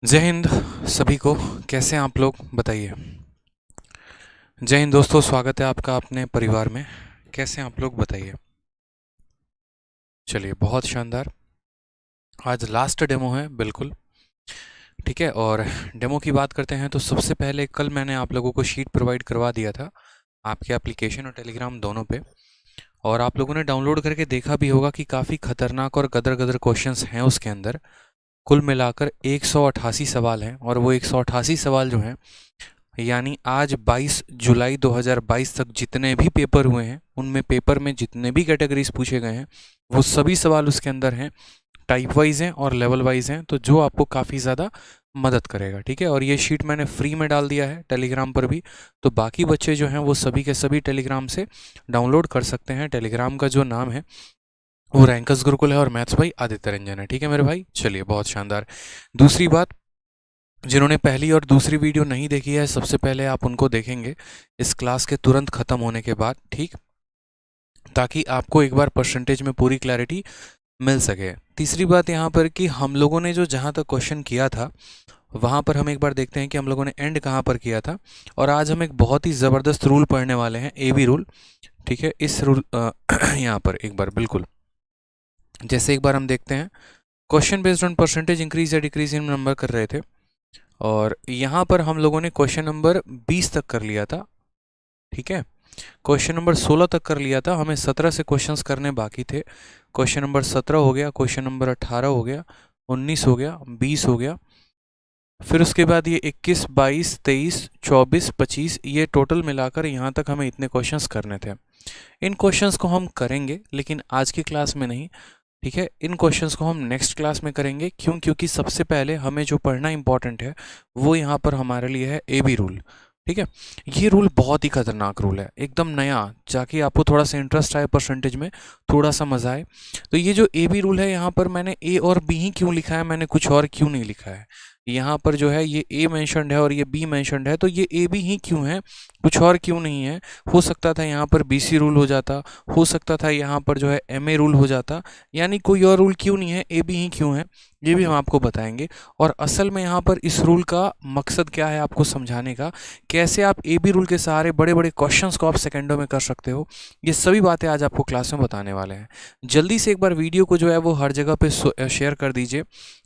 जय हिंद सभी को। कैसे हैं आप लोग बताइए। जय हिंद दोस्तों, स्वागत है आपका अपने परिवार में। कैसे हैं आप लोग बताइए। चलिए, बहुत शानदार। आज लास्ट डेमो है, बिल्कुल ठीक है। और डेमो की बात करते हैं तो सबसे पहले कल मैंने आप लोगों को शीट प्रोवाइड करवा दिया था आपके एप्लीकेशन और टेलीग्राम दोनों पे, और आप लोगों ने डाउनलोड करके देखा भी होगा कि काफ़ी खतरनाक और गदर गदर क्वेश्चंस हैं उसके अंदर। कुल मिलाकर 188 सवाल हैं, और वो 188 सवाल जो हैं, यानी आज 22 जुलाई 2022 तक जितने भी पेपर हुए हैं उनमें पेपर में जितने भी कैटेगरीज पूछे गए हैं वो सभी सवाल उसके अंदर हैं। टाइप वाइज हैं और लेवल वाइज हैं, तो जो आपको काफ़ी ज़्यादा मदद करेगा, ठीक है। और ये शीट मैंने फ्री में डाल दिया है टेलीग्राम पर भी, तो बाकी बच्चे जो हैं वो सभी के सभी टेलीग्राम से डाउनलोड कर सकते हैं। टेलीग्राम का जो नाम है वो रैंकर्स गुरुकुल है और मैथ्स भाई आदित्य रंजन है, ठीक है मेरे भाई। चलिए, बहुत शानदार। दूसरी बात, जिन्होंने पहली और दूसरी वीडियो नहीं देखी है, सबसे पहले आप उनको देखेंगे इस क्लास के तुरंत ख़त्म होने के बाद, ठीक, ताकि आपको एक बार परसेंटेज में पूरी क्लैरिटी मिल सके। तीसरी बात यहाँ पर कि हम लोगों ने जो जहाँ तक क्वेश्चन किया था वहाँ पर हम एक बार देखते हैं कि हम लोगों ने एंड कहाँ पर किया था। और आज हम एक बहुत ही ज़बरदस्त रूल पढ़ने वाले हैं, AB रूल, ठीक है। इस रूल यहाँ पर एक बार बिल्कुल जैसे एक बार हम देखते हैं, question based on percentage increase या डिक्रीज इन नंबर कर रहे थे, और यहाँ पर हम लोगों ने क्वेश्चन नंबर 20 तक कर लिया था, ठीक है। क्वेश्चन नंबर 16 तक कर लिया था, हमें 17 से क्वेश्चंस करने बाकी थे। क्वेश्चन नंबर 17 हो गया, क्वेश्चन नंबर 18 हो गया, 19 हो गया, 20 हो गया, फिर उसके बाद ये 21, 22, 23, 24, 25, ये टोटल मिलाकर यहाँ तक हमें इतने क्वेश्चंस करने थे। इन क्वेश्चंस को हम करेंगे लेकिन आज की क्लास में नहीं, ठीक है। इन क्वेश्चंस को हम नेक्स्ट क्लास में करेंगे। क्यों? क्योंकि सबसे पहले हमें जो पढ़ना इंपॉर्टेंट है वो यहाँ पर हमारे लिए है AB रूल, ठीक है। ये रूल बहुत ही खतरनाक रूल है, एकदम नया, जाके आपको थोड़ा सा इंटरेस्ट आए परसेंटेज में, थोड़ा सा मजा आए। तो ये जो AB रूल है, यहाँ पर मैंने A और B ही क्यों लिखा है, मैंने कुछ और क्यों नहीं लिखा है। यहाँ पर जो है ये A मैंशनड है और ये B मैंशनड है, तो ये AB ही क्यों है, कुछ और क्यों नहीं है। हो सकता था यहाँ पर BC रूल हो जाता, हो सकता था यहाँ पर जो है MA रूल हो जाता, यानी कोई और रूल क्यों नहीं है, AB ही क्यों है, ये भी हम आपको बताएंगे। और असल में यहाँ पर इस रूल का मकसद क्या है आपको समझाने का, कैसे आप AB रूल के सहारे बड़े बड़े क्वेश्चंस को आप सेकंडों में कर सकते हो, ये सभी बातें आज आपको क्लास में बताने वाले हैं। जल्दी से एक बार वीडियो को जो है वो हर जगह पे शेयर कर दीजिए,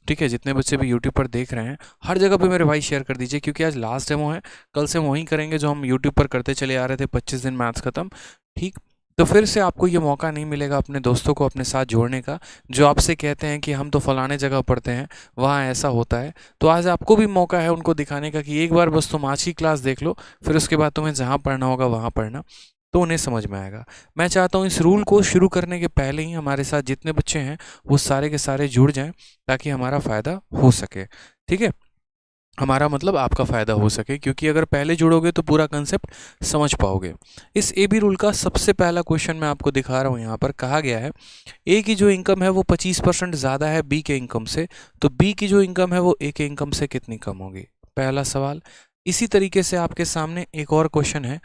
ठीक है। जितने बच्चे भी यूट्यूब पर देख रहे हैं हर जगह पे मेरे भाई शेयर कर दीजिए, क्योंकि आज लास्ट डेमो है, कल से हम वही करेंगे जो हम यूट्यूब पर करते चले आ रहे थे, 25 दिन मैथ्स खत्म, ठीक। तो फिर से आपको ये मौका नहीं मिलेगा अपने दोस्तों को अपने साथ जोड़ने का, जो आपसे कहते हैं कि हम तो फलाने जगह पढ़ते हैं, वहाँ ऐसा होता है। तो आज आपको भी मौका है उनको दिखाने का कि एक बार बस तुम आज की क्लास देख लो, फिर उसके बाद तुम्हें जहाँ पढ़ना होगा वहाँ पढ़ना, तो उन्हें समझ में आएगा। मैं चाहता हूँ इस रूल को शुरू करने के पहले ही हमारे साथ जितने बच्चे हैं वो सारे के सारे जुड़ जाएं, ताकि हमारा फ़ायदा हो सके, ठीक है। हमारा मतलब आपका फ़ायदा हो सके, क्योंकि अगर पहले जुड़ोगे तो पूरा कंसेप्ट समझ पाओगे। इस AB रूल का सबसे पहला क्वेश्चन मैं आपको दिखा रहा हूँ। यहाँ पर कहा गया है A की जो इनकम है वो 25% ज़्यादा है B के इनकम से, तो B की जो इनकम है वो A के इनकम से कितनी कम होगी, पहला सवाल। इसी तरीके से आपके सामने एक और क्वेश्चन है,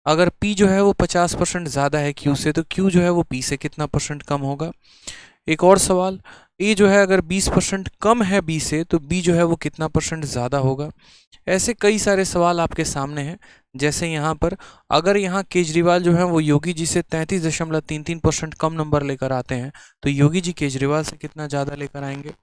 अगर P जो है वो 50% ज़्यादा है Q से, तो Q जो है वो P से कितना परसेंट कम होगा। एक और सवाल, A जो है अगर 20% कम है B से, तो B जो है वो कितना परसेंट ज़्यादा होगा। ऐसे कई सारे सवाल आपके सामने हैं। जैसे यहाँ पर अगर यहाँ केजरीवाल जो है वो योगी जी से 33.33% कम नंबर लेकर आते हैं, तो योगी जी केजरीवाल से कितना ज़्यादा लेकर आएंगे।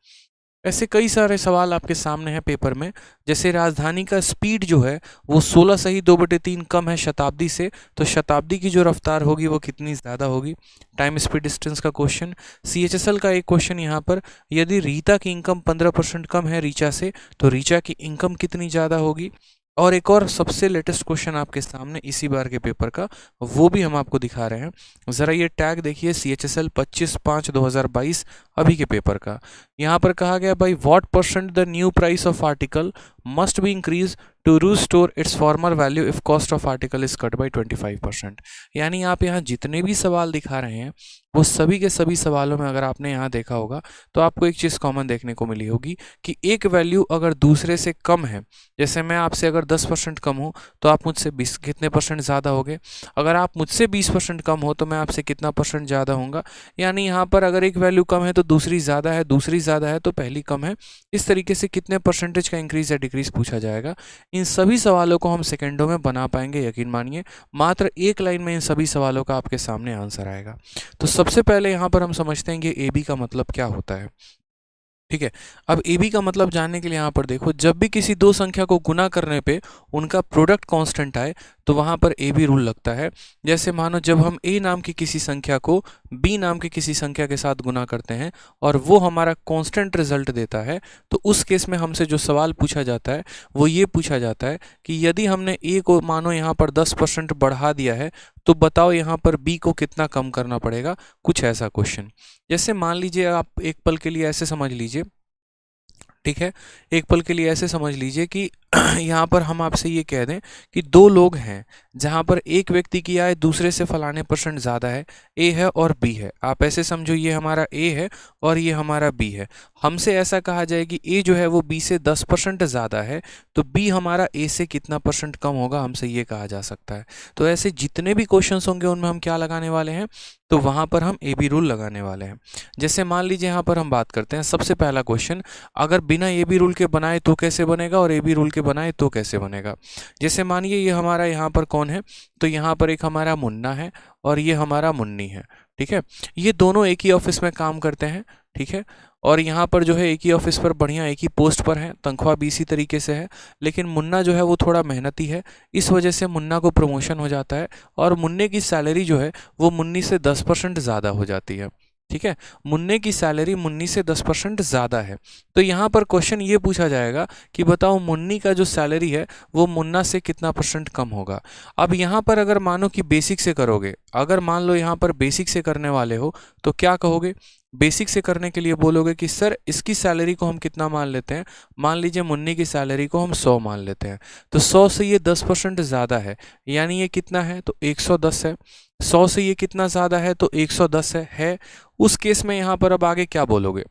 ऐसे कई सारे सवाल आपके सामने हैं पेपर में। जैसे राजधानी का स्पीड जो है वो 16 सही 2/3 कम है शताब्दी से, तो शताब्दी की जो रफ्तार होगी वो कितनी ज़्यादा होगी। टाइम स्पीड डिस्टेंस का क्वेश्चन। CHSL का एक क्वेश्चन यहाँ पर, यदि रीता की इनकम 15% कम है रीचा से, तो रीचा की इनकम कितनी ज़्यादा होगी। और एक और सबसे लेटेस्ट क्वेश्चन आपके सामने इसी बार के पेपर का, वो भी हम आपको दिखा रहे हैं। ज़रा ये टैग देखिए, CHSL 25/5/2022 अभी के पेपर का। यहाँ पर कहा गया भाई, what percent the new price of article must be increased to restore its former value if cost of article is cut by 25%। यानी आप यहाँ जितने भी सवाल दिखा रहे हैं वो सभी के सभी सवालों में अगर आपने यहाँ देखा होगा तो आपको एक चीज़ कॉमन देखने को मिली होगी कि एक वैल्यू अगर दूसरे से कम है, जैसे मैं आपसे अगर 10% कम हूँ तो आप मुझसे 20 कितने परसेंट ज़्यादा होगे, अगर आप मुझसे 20% कम हो तो मैं आपसे कितना परसेंट ज़्यादा होऊंगा। यानी यहाँ पर अगर एक वैल्यू कम है तो दूसरी ज़्यादा है, दूसरी ज़्यादा है तो पहली कम है। इस तरीके से कितने परसेंटेज का इंक्रीज या डिक्रीज पूछा जाएगा। इन सभी सवालों को हम सेकेंडों में बना पाएंगे, यकीन मानिए। मात्र एक लाइन में इन सभी सवालों का आपके सामने आंसर आएगा। तो सबसे पहले यहाँ पर हम समझते हैं कि ए बी का मतलब क्या होता है। ठीक है, अब ए बी का मतलब जानने के लिए यहाँ पर देखो, जब भी किसी दो संख्या को गुना करने पे उनका प्रोडक्ट कांस्टेंट आए तो वहाँ पर ए बी रूल लगता है। जैसे मानो जब हम ए नाम की किसी संख्या को बी नाम की किसी संख्या के साथ गुना करते हैं और वो हमारा कांस्टेंट रिजल्ट देता है, तो उस केस में हमसे जो सवाल पूछा जाता है वो ये पूछा जाता है कि यदि हमने ए को मानो यहाँ पर 10% बढ़ा दिया है तो बताओ यहाँ पर बी को कितना कम करना पड़ेगा। कुछ ऐसा क्वेश्चन। जैसे मान लीजिए आप एक पल के लिए ऐसे समझ लीजिए, ठीक है, एक पल के लिए ऐसे समझ लीजिए कि यहाँ पर हम आपसे ये कह दें कि दो लोग हैं जहाँ पर एक व्यक्ति की आय दूसरे से फलाने % ज़्यादा है, ए है और बी है। आप ऐसे समझो ये हमारा ए है और ये हमारा बी है। हमसे ऐसा कहा जाए कि ए जो है वो बी से 10% ज़्यादा है तो बी हमारा ए से कितना % कम होगा, हमसे ये कहा जा सकता है। तो ऐसे जितने भी क्वेश्चंस होंगे उनमें हम क्या लगाने वाले हैं, तो वहाँ पर हम ए बी रूल लगाने वाले हैं। जैसे मान लीजिए यहाँ पर हम बात करते हैं सबसे पहला क्वेश्चन, अगर बिना ए बी रूल के बनाए तो कैसे बनेगा और ए बी रूल के बनाए तो कैसे बनेगा। जैसे मानिए ये हमारा यहाँ पर कौन है, तो यहाँ पर एक हमारा मुन्ना है और ये हमारा मुन्नी है। ठीक है, ये दोनों एक ही ऑफिस में काम करते हैं। ठीक है, और यहाँ पर जो है एक ही ऑफिस पर बढ़िया एक ही पोस्ट पर है, तनख्वाह भी इसी तरीके से है। लेकिन मुन्ना जो है वो थोड़ा मेहनती है, इस वजह से मुन्ना को प्रमोशन हो जाता है और मुन्ने की सैलरी जो है वो मुन्नी से 10% ज़्यादा हो जाती है। ठीक है, मुन्ने की सैलरी मुन्नी से 10% ज़्यादा है। तो यहाँ पर क्वेश्चन ये पूछा जाएगा कि बताओ मुन्नी का जो सैलरी है वो मुन्ना से कितना % कम होगा। अब यहाँ पर अगर मानो कि बेसिक से करोगे, अगर मान लो यहाँ पर बेसिक से करने वाले हो तो क्या कहोगे, बेसिक से करने के लिए बोलोगे कि सर इसकी सैलरी को हम कितना मान लेते हैं, मान लीजिए मुन्नी की सैलरी को हम 100 मान लेते हैं, तो 100 से ये 10% ज़्यादा है, यानी ये कितना है तो 110 है। 100 से ये कितना ज़्यादा है तो 110 है। उस केस में यहाँ पर अब आगे क्या बोलोगे,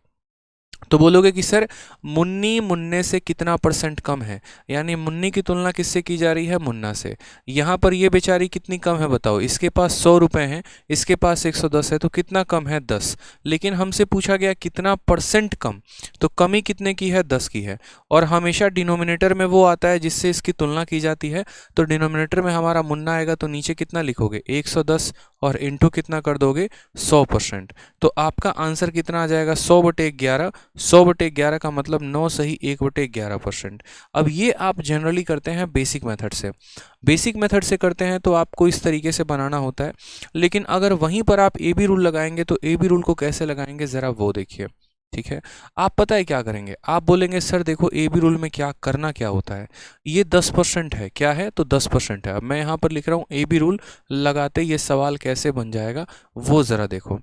तो बोलोगे कि सर मुन्नी मुन्ने से कितना % कम है, यानी मुन्नी की तुलना किससे की जा रही है, मुन्ना से। यहाँ पर ये बेचारी कितनी कम है बताओ, इसके पास 100 रुपये हैं, इसके पास 110 है, तो कितना कम है 10। लेकिन हमसे पूछा गया कितना % कम, तो कमी कितने की है 10 की है। और हमेशा डिनोमिनेटर में वो आता है जिससे इसकी तुलना की जाती है, तो डिनोमिनेटर में हमारा मुन्ना आएगा तो नीचे कितना लिखोगे 110 और इंटू कितना कर दोगे 100%। तो आपका आंसर कितना आ जाएगा 100/11। 100/11 का मतलब 9 सही 1/11%। अब ये आप जनरली करते हैं बेसिक मेथड से, बेसिक मेथड से करते हैं तो आपको इस तरीके से बनाना होता है। लेकिन अगर वहीं पर आप ए बी रूल लगाएंगे तो ए बी रूल को कैसे लगाएंगे ज़रा वो देखिए। ठीक है, आप पता है क्या करेंगे, आप बोलेंगे सर देखो ए बी रूल में क्या करना क्या होता है, ये 10% है, क्या है तो 10% है। अब मैं यहाँ पर लिख रहा हूँ ए बी रूल लगाते ये सवाल कैसे बन जाएगा वो ज़रा देखो।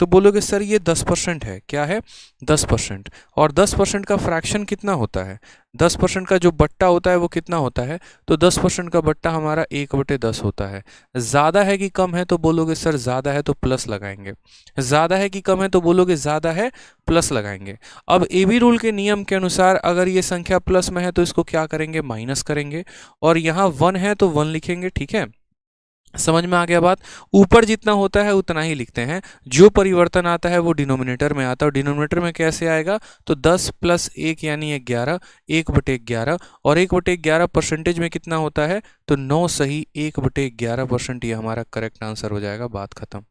तो बोलोगे सर ये 10% है, क्या है 10%, और 10% का फ्रैक्शन कितना होता है, 10% का जो बट्टा होता है वो कितना होता है, तो 10% का बट्टा हमारा 1/10 होता है। ज़्यादा है कि कम है, तो बोलोगे सर ज़्यादा है तो प्लस लगाएंगे। ज़्यादा है कि कम है, तो बोलोगे ज़्यादा है प्लस लगाएंगे। अब ए बी रूल के नियम के अनुसार अगर ये संख्या प्लस में है तो इसको क्या करेंगे, माइनस करेंगे, और यहाँ 1 है तो 1 लिखेंगे। ठीक है, समझ में आ गया बात। ऊपर जितना होता है उतना ही लिखते हैं, जो परिवर्तन आता है वो डिनोमिनेटर में आता है। और डिनोमिनेटर में कैसे आएगा, तो 10 + 1 यानी 11, 1/11, और 1/11 परसेंटेज में कितना होता है, तो 9 सही 1/11%। ये हमारा करेक्ट आंसर हो जाएगा, बात खत्म।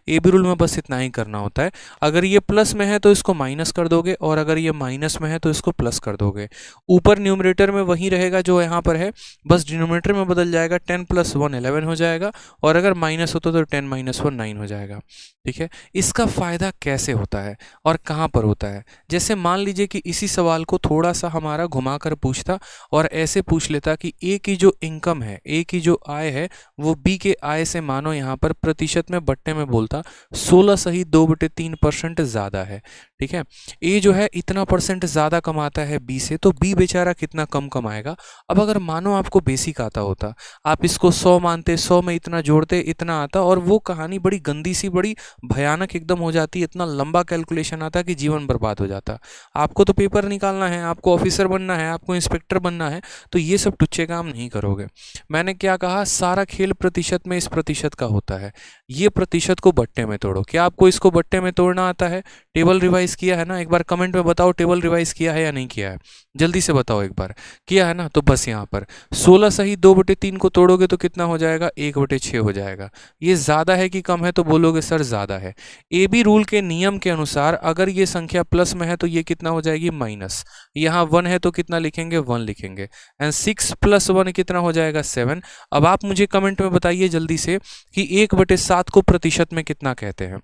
ए बी रूल में बस इतना ही करना होता है। अगर ये प्लस में है तो इसको माइनस कर दोगे, और अगर ये माइनस में है तो इसको प्लस कर दोगे। ऊपर न्यूमरेटर में वही रहेगा जो यहाँ पर है, बस डिनोमिनेटर में बदल जाएगा। 10 + 1 11 हो जाएगा, और अगर माइनस होता तो 10 - 1 9 हो जाएगा। ठीक है, इसका फ़ायदा कैसे होता है और कहाँ पर होता है। जैसे मान लीजिए कि इसी सवाल को थोड़ा सा हमारा घुमाकर पूछता और ऐसे पूछ लेता कि ए की जो इनकम है, ए की जो आय है, वो बी के आय से मानो यहाँ पर प्रतिशत में बट्टे में बोलता 16 सही 2/3% ज़्यादा है। ठीक है। ए जो है इतना परसेंट ज़्यादा कमाता है बी से, तो बी बेचारा कितना कम कमाएगा। अब अगर मानो आपको बेसिक आता होता, आप इसको 100 मानते, 100 में इतना जोड़ते, इतना आता, और वो कहानी बड़ी गंदी सी, बड़ी भयानक एकदम हो जाती, इतना लंबा कैलकुलेशन आता कि जीवन बर्बाद हो जाता। आपको तो पेपर निकालना है, आपको ऑफिसर बनना है, आपको इंस्पेक्टर बनना है, तो ये सब टुच्चे काम नहीं करोगे। मैंने क्या कहा, सारा खेल प्रतिशत में इस प्रतिशत का होता है। ये प्रतिशत को बट्टे में तोड़ो। क्या आपको इसको बट्टे में तोड़ना आता है? टेबल रिवाइज किया है ना? एक बार कमेंट में बताओ टेबल रिवाइज किया है या नहीं किया है, जल्दी से बताओ एक बार। किया है ना? तो बस यहाँ पर 16 सही 2/3 को तोड़ोगे तो कितना हो जाएगा? 1/6 हो जाएगा। ये ज़्यादा है कि कम है? तो बोलोगे सर ज़्यादा है। ए बी रूल के नियम के अनुसार अगर ये संख्या प्लस में है तो ये कितना हो जाएगी? माइनस। यहाँ 1 है तो कितना लिखेंगे? 1 लिखेंगे। एंड 6 + 1 कितना हो जाएगा? 7। अब आप मुझे कमेंट में बताइए जल्दी से कि 1/7 को प्रतिशत में कितना कहते हैं?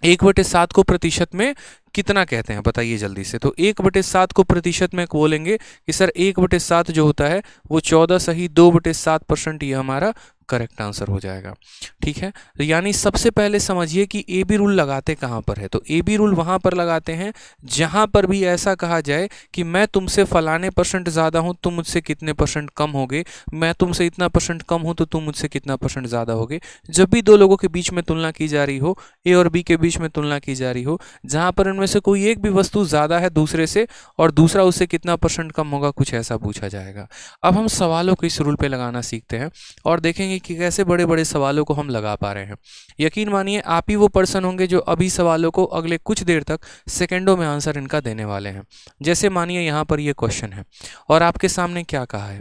1/7 को प्रतिशत में कितना कहते हैं, बताइए जल्दी से। तो 1/7 को प्रतिशत में बोलेंगे कि सर 1/7 जो होता है वो 14 सही 2/7%, ये हमारा करेक्ट आंसर हो जाएगा। ठीक है, तो यानी सबसे पहले समझिए कि ए बी रूल लगाते कहाँ पर है। तो ए बी रूल वहाँ पर लगाते हैं जहाँ पर भी ऐसा कहा जाए कि मैं तुमसे फलाने % ज़्यादा हूँ, तुम मुझसे कितने % कम होगे, मैं तुमसे इतना % कम हूँ तो तुम मुझसे कितना % ज़्यादा होगे। जब भी दो लोगों के बीच में तुलना की जा रही हो, ए और बी के बीच में तुलना की जा रही हो, जहाँ पर इनमें से कोई एक भी वस्तु ज़्यादा है दूसरे से और दूसरा उससे कितना % कम होगा, कुछ ऐसा पूछा जाएगा। अब हम सवालों को इस रूल पे लगाना सीखते हैं और देखेंगे कि कैसे बड़े बड़े सवालों को हम लगा पा रहे हैं। यकीन मानिए आप ही वो पर्सन होंगे जो अभी सवालों को अगले कुछ देर तक सेकंडों में आंसर इनका देने वाले हैं। जैसे मानिए यहाँ पर ये क्वेश्चन है और आपके सामने क्या कहा है,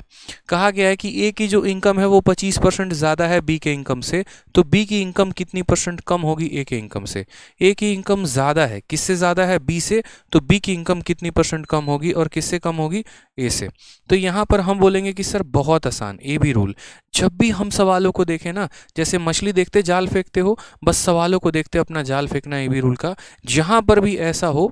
कहा गया है कि ए की जो इनकम है वो 25% ज़्यादा है बी के इनकम से, तो बी की इनकम कितनी % कम होगी ए के इनकम से। ए की इनकम ज़्यादा है, किससे ज़्यादा है? बी से, तो बी की इनकम कितनी % कम होगी और किससे कम होगी? ए से। तो यहाँ पर हम बोलेंगे कि सर बहुत आसान, ए बी रूल। जब भी हम सवालों को देखें ना, जैसे मछली देखते जाल फेंकते हो, बस सवालों को देखते अपना जाल फेंकना, ए बी रूल का। जहाँ पर भी ऐसा हो,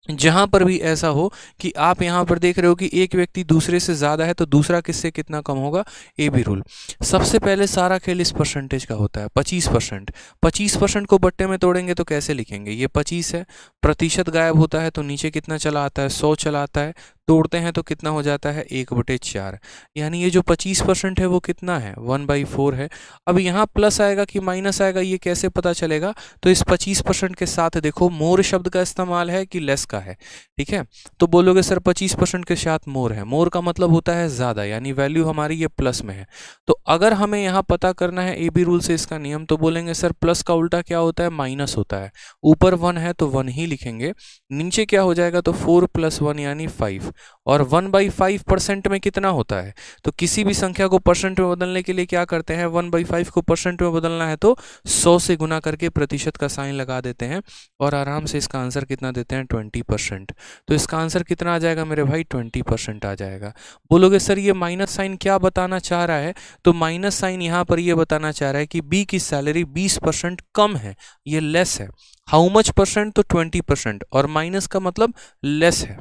जहां पर भी ऐसा हो कि आप यहां पर देख रहे हो कि एक व्यक्ति दूसरे से ज़्यादा है तो दूसरा किससे कितना कम होगा, ए बी रूल। सबसे पहले सारा खेल इस परसेंटेज का होता है, 25%। 25% को बट्टे में तोड़ेंगे तो कैसे लिखेंगे? ये 25 है, प्रतिशत गायब होता है तो नीचे कितना चला आता है? 100 चला आता है। तोड़ते हैं तो कितना हो जाता है? 1/4। यानी ये जो 25% है वो कितना है? 1/4 है। अब यहाँ प्लस आएगा कि माइनस आएगा, ये कैसे पता चलेगा? तो इस 25% के साथ देखो मोर शब्द का इस्तेमाल है कि लेस का है। ठीक है, तो बोलोगे सर 25% के साथ मोर है, मोर का मतलब होता है ज़्यादा, यानी वैल्यू हमारी ये प्लस में है। तो अगर हमें यहाँ पता करना है ए बी रूल से इसका नियम, तो बोलेंगे सर प्लस का उल्टा क्या होता है? माइनस होता है। ऊपर 1 है तो 1 ही लिखेंगे, नीचे क्या हो जाएगा? तो 4 + 1 यानी 5। और 1/5% में कितना होता है? तो किसी भी संख्या को परसेंट में बदलने के लिए क्या करते हैं? 1/5 को परसेंट में बदलना है तो 100 से गुना करके प्रतिशत का साइन लगा देते हैं और आराम से इसका आंसर कितना देते हैं? 20%। तो इसका आंसर कितना आ जाएगा मेरे भाई? 20% आ जाएगा। बोलोगे सर ये माइनस साइन क्या बताना चाह रहा है? तो माइनस साइन यहाँ पर ये बताना चाह रहा है कि बी की सैलरी 20% कम है, ये लेस है। How much %? तो 20%, और माइनस का मतलब लेस है।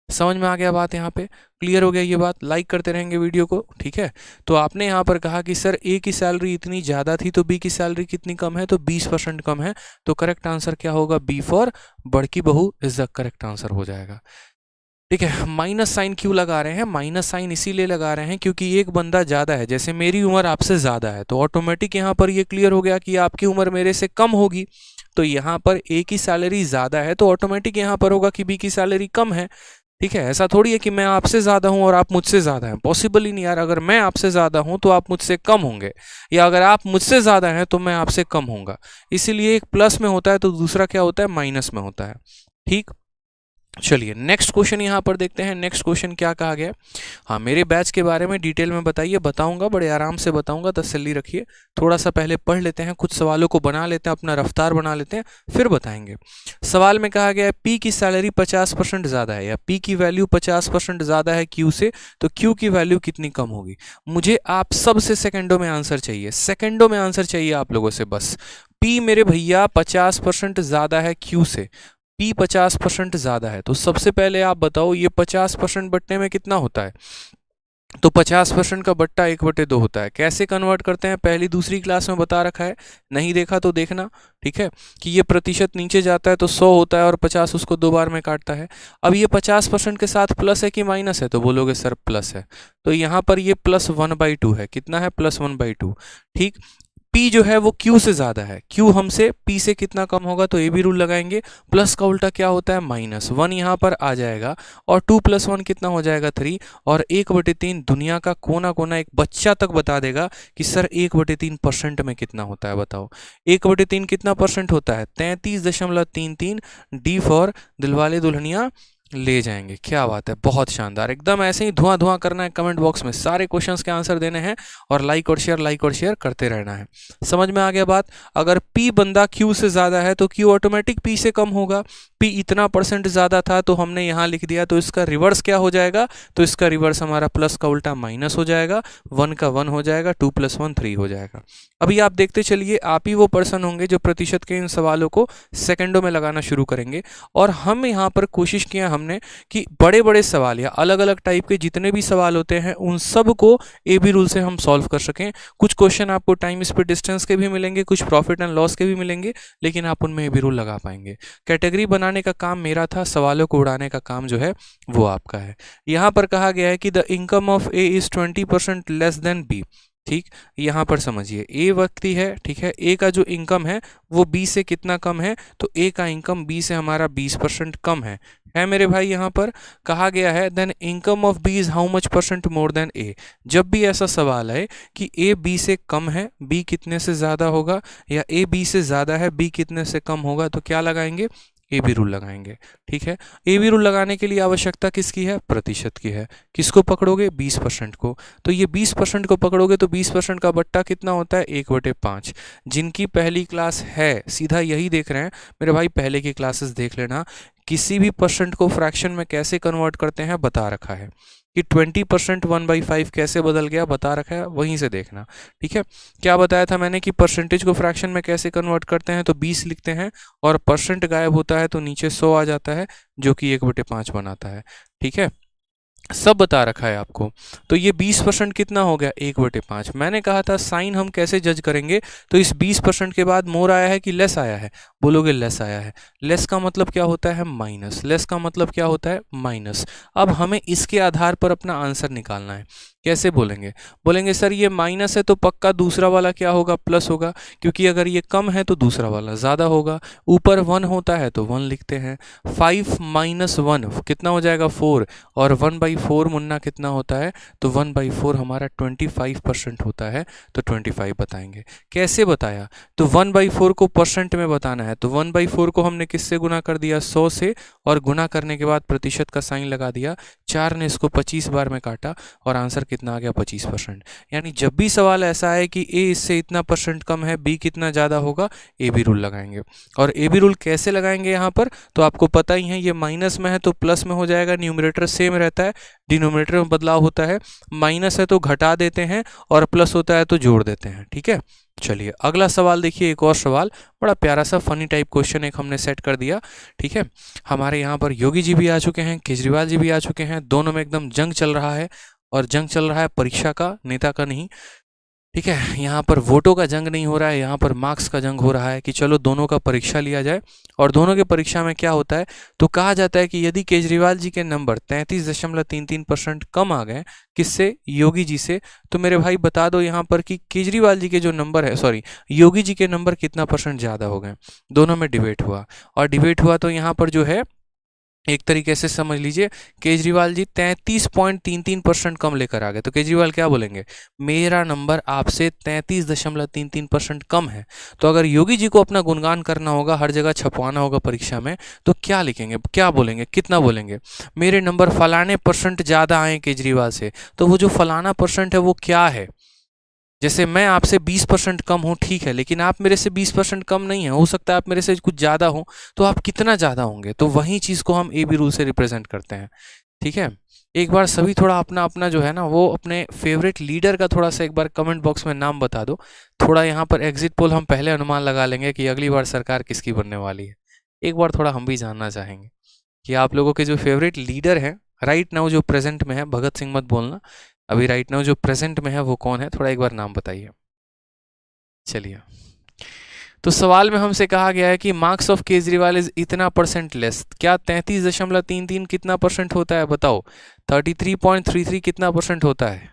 समझ में आ गया बात? यहाँ पे क्लियर हो गया ये बात? लाइक करते रहेंगे वीडियो को, ठीक है। तो आपने यहाँ पर कहा कि सर ए की सैलरी इतनी ज़्यादा थी तो बी की सैलरी कितनी कम है? तो 20% कम है। तो करेक्ट आंसर क्या होगा? बी फॉर बड़की बहू इज द करेक्ट आंसर हो जाएगा। ठीक है, माइनस साइन क्यों लगा रहे हैं? माइनस साइन इसीलिए लगा रहे हैं क्योंकि एक बंदा ज़्यादा है, जैसे मेरी उम्र आपसे ज़्यादा है तो ऑटोमेटिक यहाँ पर ये क्लियर हो गया कि आपकी उम्र मेरे से कम होगी। तो यहाँ पर ए की सैलरी ज़्यादा है तो ऑटोमेटिक यहाँ पर होगा कि बी की सैलरी कम है। ठीक है, ऐसा थोड़ी है कि मैं आपसे ज़्यादा हूँ और आप मुझसे ज़्यादा हैं, पॉसिबल ही नहीं यार। अगर मैं आपसे ज़्यादा हूँ तो आप मुझसे कम होंगे, या अगर आप मुझसे ज़्यादा हैं तो मैं आपसे कम होऊंगा। इसीलिए एक प्लस में होता है तो दूसरा क्या होता है? माइनस में होता है। ठीक, चलिए नेक्स्ट क्वेश्चन यहाँ पर देखते हैं। नेक्स्ट क्वेश्चन क्या कहा गया? हाँ, मेरे बैच के बारे में डिटेल में बताइए। बताऊंगा, बड़े आराम से बताऊंगा, तसल्ली रखिए। थोड़ा सा पहले पढ़ लेते हैं, कुछ सवालों को बना लेते हैं, अपना रफ्तार बना लेते हैं, फिर बताएंगे। सवाल में कहा गया है पी की सैलरी 50% ज़्यादा है, या पी की वैल्यू 50% ज़्यादा है क्यू से, तो क्यू की वैल्यू कितनी कम होगी? मुझे आप सबसे सेकेंडों में आंसर चाहिए, सेकेंडों में आंसर चाहिए आप लोगों से बस। पी मेरे भैया 50% ज़्यादा है क्यू से, पी 50% ज़्यादा है, तो सबसे पहले आप बताओ ये 50% बटने में कितना होता है? तो 50% का बट्टा 1/2 होता है। कैसे कन्वर्ट करते हैं पहली दूसरी क्लास में बता रखा है, नहीं देखा तो देखना, ठीक है, कि ये प्रतिशत नीचे जाता है तो 100 होता है और 50 उसको 2 बार में काटता है। अब ये 50% के साथ प्लस है कि माइनस है, तो बोलोगे सर प्लस है, तो यहाँ पर ये +1/2 है। कितना है? +1/2, ठीक। P जो है वो Q से ज़्यादा है, Q हमसे P से कितना कम होगा, तो ये भी रूल लगाएंगे। प्लस का उल्टा क्या होता है? -1 यहाँ पर आ जाएगा और 2 + 1 कितना हो जाएगा? 3, और 1/3 दुनिया का कोना कोना एक बच्चा तक बता देगा कि सर 1/3% में कितना होता है, बताओ 1/3 कितना परसेंट होता है? 33.33। डी फॉर दिलवाले दुल्हनिया ले जाएंगे। क्या बात है, बहुत शानदार, एकदम ऐसे ही धुआं धुआं करना है कमेंट बॉक्स में, सारे क्वेश्चंस के आंसर देने हैं और लाइक और शेयर करते रहना है। समझ में आ गया बात? अगर P बंदा Q से ज़्यादा है तो Q ऑटोमेटिक P से कम होगा। P इतना परसेंट ज़्यादा था तो हमने यहाँ लिख दिया, तो इसका रिवर्स क्या हो जाएगा? तो इसका रिवर्स हमारा प्लस का उल्टा माइनस हो जाएगा, 1 का 1 हो जाएगा, 2 + 1 3 हो जाएगा। अभी आप देखते चलिए, आप ही वो पर्सन होंगे जो प्रतिशत के इन सवालों को सेकंडों में लगाना शुरू करेंगे। और हम यहाँ पर कोशिश किया हमने कि बड़े बड़े सवाल या अलग अलग टाइप के जितने भी सवाल होते हैं उन सब को AB रूल से हम सॉल्व कर सकें। कुछ क्वेश्चन आपको टाइम स्पीड डिस्टेंस के भी मिलेंगे, कुछ प्रॉफिट एंड लॉस के भी मिलेंगे, लेकिन आप उनमें AB रूल लगा पाएंगे। कैटेगरी बनाने का काम मेरा था, सवालों को उड़ाने का काम जो है वो आपका है। यहाँ पर कहा गया है कि the income of A is 20% less than B, ठीक। यहाँ पर समझिए, ए व्यक्ति है, ठीक है, ए का जो इनकम है वो बी से कितना कम है, तो ए का इनकम बी से हमारा 20% कम है मेरे भाई। यहाँ पर कहा गया है then income of B is how much percent more than A. जब भी ऐसा सवाल है कि ए बी से कम है, बी कितने से ज़्यादा होगा, या ए बी से ज़्यादा है, बी कितने से कम होगा, तो क्या लगाएंगे? ए बी रूल लगाएंगे, ठीक है। ए बी रूल लगाने के लिए आवश्यकता किसकी है? प्रतिशत की है। किसको पकड़ोगे? 20% को। तो ये 20% को पकड़ोगे तो 20% का बट्टा कितना होता है? 1/5। जिनकी पहली क्लास है, सीधा यही देख रहे हैं मेरे भाई, पहले की क्लासेस देख लेना, किसी भी परसेंट को फ्रैक्शन में कैसे कन्वर्ट करते हैं बता रखा है, कि 20% 1/5 कैसे बदल गया बता रखा है, वहीं से देखना, ठीक है। क्या बताया था मैंने कि परसेंटेज को फ्रैक्शन में कैसे कन्वर्ट करते हैं, तो 20 लिखते हैं और परसेंट गायब होता है तो नीचे 100 आ जाता है, जो कि 1/5 बनाता है, ठीक है। सब बता रखा है आपको। तो ये 20% कितना हो गया? 1/5। मैंने कहा था साइन हम कैसे जज करेंगे, तो इस 20% के बाद मोर आया है कि लेस आया है, बोलोगे लेस आया है। लेस का मतलब क्या होता है? माइनस। लेस का मतलब क्या होता है? माइनस। अब हमें इसके आधार पर अपना आंसर निकालना है। कैसे बोलेंगे? बोलेंगे सर ये माइनस है तो पक्का दूसरा वाला क्या होगा? प्लस होगा, क्योंकि अगर ये कम है तो दूसरा वाला ज़्यादा होगा। ऊपर 1 होता है तो 1 लिखते हैं। 5 - 1 कितना हो जाएगा? 4। और 1/4 मुन्ना कितना होता है? तो 1/4 हमारा 25% होता है, तो 25 बताएंगे। कैसे बताया? तो 1/4 को परसेंट में बताना है, तो 1/4 को हमने किससे गुना कर दिया? 100 से, और गुना करने के बाद प्रतिशत का साइन लगा दिया। 4 ने इसको 25 बार में काटा और आंसर कितना आ गया? 25%। यानी जब भी सवाल ऐसा है कि ए इससे इतना परसेंट कम है, बी कितना ज़्यादा होगा, ए बी रूल लगाएंगे। और ए बी रूल कैसे लगाएंगे यहाँ पर, तो आपको पता ही है, ये माइनस में है तो प्लस में हो जाएगा, न्यूमरेटर सेम रहता है, डिनोमिनेटर में बदलाव होता है। माइनस है तो घटा देते हैं और प्लस होता है तो जोड़ देते हैं, ठीक है। चलिए अगला सवाल देखिए, एक और सवाल, बड़ा प्यारा सा फनी टाइप क्वेश्चन एक हमने सेट कर दिया, ठीक है। हमारे यहाँ पर योगी जी भी आ चुके हैं, केजरीवाल जी भी आ चुके हैं, दोनों में एकदम जंग चल रहा है, और जंग चल रहा है परीक्षा का, नेता का नहीं, ठीक है। यहाँ पर वोटों का जंग नहीं हो रहा है, यहाँ पर मार्क्स का जंग हो रहा है कि चलो दोनों का परीक्षा लिया जाए। और दोनों के परीक्षा में क्या होता है, तो कहा जाता है कि यदि केजरीवाल जी के नंबर 33.33% कम आ गए, किससे? योगी जी से, तो मेरे भाई बता दो यहाँ पर कि केजरीवाल जी के जो नंबर है, सॉरी, योगी जी के नंबर कितना परसेंट ज़्यादा हो गए। दोनों में डिबेट हुआ, और डिबेट हुआ तो यहाँ पर जो है एक तरीके से समझ लीजिए, केजरीवाल जी 33.33% कम लेकर आ गए, तो केजरीवाल क्या बोलेंगे? मेरा नंबर आपसे 33.33% कम है। तो अगर योगी जी को अपना गुणगान करना होगा, हर जगह छपवाना होगा परीक्षा में, तो क्या लिखेंगे, क्या बोलेंगे, कितना बोलेंगे? मेरे नंबर फलाने परसेंट ज़्यादा आए केजरीवाल से। तो वो जो फलाना परसेंट है वो क्या है? जैसे मैं आपसे 20% कम हूँ, ठीक है, लेकिन आप मेरे से 20% कम नहीं है, हो सकता है आप मेरे से कुछ ज़्यादा हो, तो आप कितना ज़्यादा होंगे? तो वही चीज़ को हम ए बी रूल से रिप्रेजेंट करते हैं, ठीक है। एक बार सभी थोड़ा अपना अपना जो है ना, वो अपने फेवरेट लीडर का थोड़ा सा एक बार कमेंट बॉक्स में नाम बता दो। थोड़ा यहाँ पर एग्जिट पोल हम पहले अनुमान लगा लेंगे कि अगली बार सरकार किसकी बनने वाली है। एक बार थोड़ा हम भी जानना चाहेंगे कि आप लोगों के जो फेवरेट लीडर हैं राइट नाउ, जो प्रेजेंट में है, भगत सिंह मत बोलना, अभी राइट नाउ जो प्रेजेंट में है वो कौन है, थोड़ा एक बार नाम बताइए। चलिए, तो सवाल में हमसे कहा गया है कि मार्क्स ऑफ केजरीवाल इज इतना परसेंट लेस। क्या 33.33 कितना परसेंट होता है बताओ? 33.33 कितना परसेंट होता है?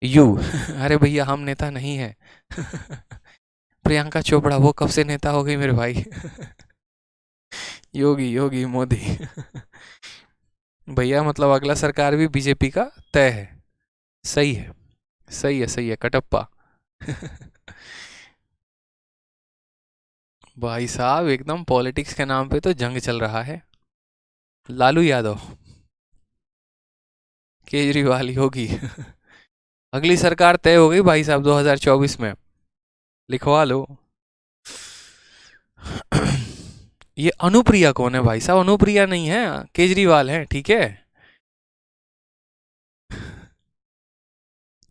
यू अरे भैया हम नेता नहीं है प्रियंका चोपड़ा वो कब से नेता हो गई मेरे भाई योगी योगी मोदी भैया मतलब अगला सरकार भी बीजेपी का तय है। सही है, सही है, सही है कटप्पा भाई साहब एकदम पॉलिटिक्स के नाम पे तो जंग चल रहा है। लालू यादव, केजरीवाल, योगी अगली सरकार तय हो गई भाई साहब 2024 में, लिखवा लो ये अनुप्रिया कौन है भाई साहब? अनुप्रिया नहीं है, केजरीवाल है, ठीक है।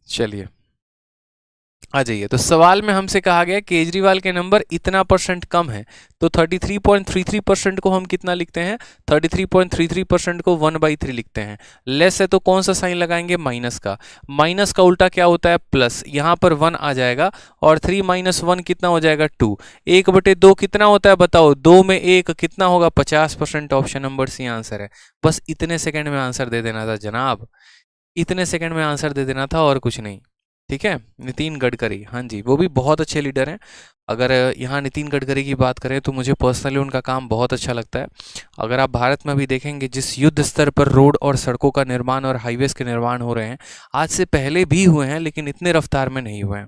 चलिए आ जाइए, तो सवाल में हमसे कहा गया केजरीवाल के नंबर इतना परसेंट कम है, तो 33.33% को हम कितना लिखते हैं? 33.33% को 1/3 लिखते हैं। लेस है तो कौन सा साइन लगाएंगे? माइनस का। माइनस का उल्टा क्या होता है? प्लस। यहाँ पर 1 आ जाएगा और 3 - 1 कितना हो जाएगा? 2। 1/2 कितना होता है बताओ? 2 में 1 कितना होगा? 50%। ऑप्शन नंबर सी आंसर है। बस इतने सेकेंड में आंसर दे देना था जनाब, इतने सेकंड में आंसर दे देना था और कुछ नहीं। ठीक है, नितिन गडकरी, हाँ जी, वो भी बहुत अच्छे लीडर हैं। अगर यहाँ नितिन गडकरी की बात करें तो मुझे पर्सनली उनका काम बहुत अच्छा लगता है। अगर आप भारत में भी देखेंगे जिस युद्ध स्तर पर रोड और सड़कों का निर्माण और हाईवेज के निर्माण हो रहे हैं, आज से पहले भी हुए हैं लेकिन इतने रफ्तार में नहीं हुए हैं।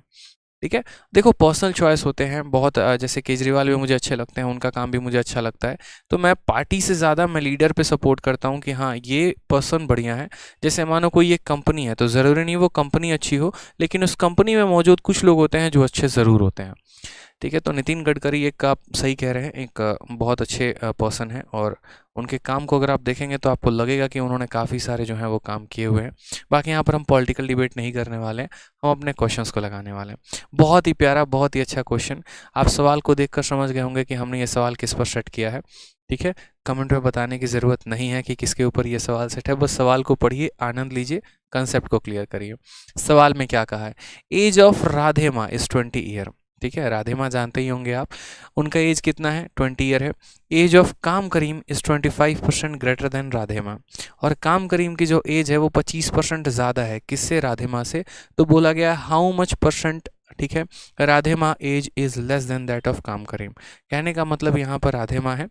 ठीक है, देखो पर्सनल चॉइस होते हैं बहुत, जैसे केजरीवाल भी मुझे अच्छे लगते हैं, उनका काम भी मुझे अच्छा लगता है। तो मैं पार्टी से ज़्यादा मैं लीडर पे सपोर्ट करता हूँ कि हाँ ये पर्सन बढ़िया है। जैसे मानो कोई एक कंपनी है तो ज़रूरी नहीं वो कंपनी अच्छी हो, लेकिन उस कंपनी में मौजूद कुछ लोग होते हैं जो अच्छे ज़रूर होते हैं। ठीक है, तो नितिन गडकरी एक आप सही कह रहे हैं, एक बहुत अच्छे पर्सन हैं और उनके काम को अगर आप देखेंगे तो आपको लगेगा कि उन्होंने काफ़ी सारे जो हैं वो काम किए हुए हैं। बाकी यहाँ पर हम पॉलिटिकल डिबेट नहीं करने वाले हैं, हम अपने क्वेश्चंस को लगाने वाले हैं। बहुत ही प्यारा, बहुत ही अच्छा क्वेश्चन। आप सवाल को देखकर समझ गए होंगे कि हमने ये सवाल किस पर सेट किया है। ठीक है, कमेंट में बताने की ज़रूरत नहीं है कि किसके ऊपर ये सवाल सेट है, बस सवाल को पढ़िए, आनंद लीजिए, कंसेप्ट को क्लियर करिए। सवाल में क्या कहा है? एज ऑफ राधे माँ इज़ 20 ईयर। ठीक है, राधे माँ जानते ही होंगे आप, उनका एज कितना है? 20 ईयर है। एज ऑफ काम करीम इज़ 25% ग्रेटर देन राधे माँ, और काम करीम की जो एज है वो 25% ज़्यादा है किससे? राधे माँ से। तो बोला गया हाउ मच परसेंट, ठीक है, Radhe Maa age is less than that of काम करीम। कहने का मतलब यहाँ पर राधे माँ है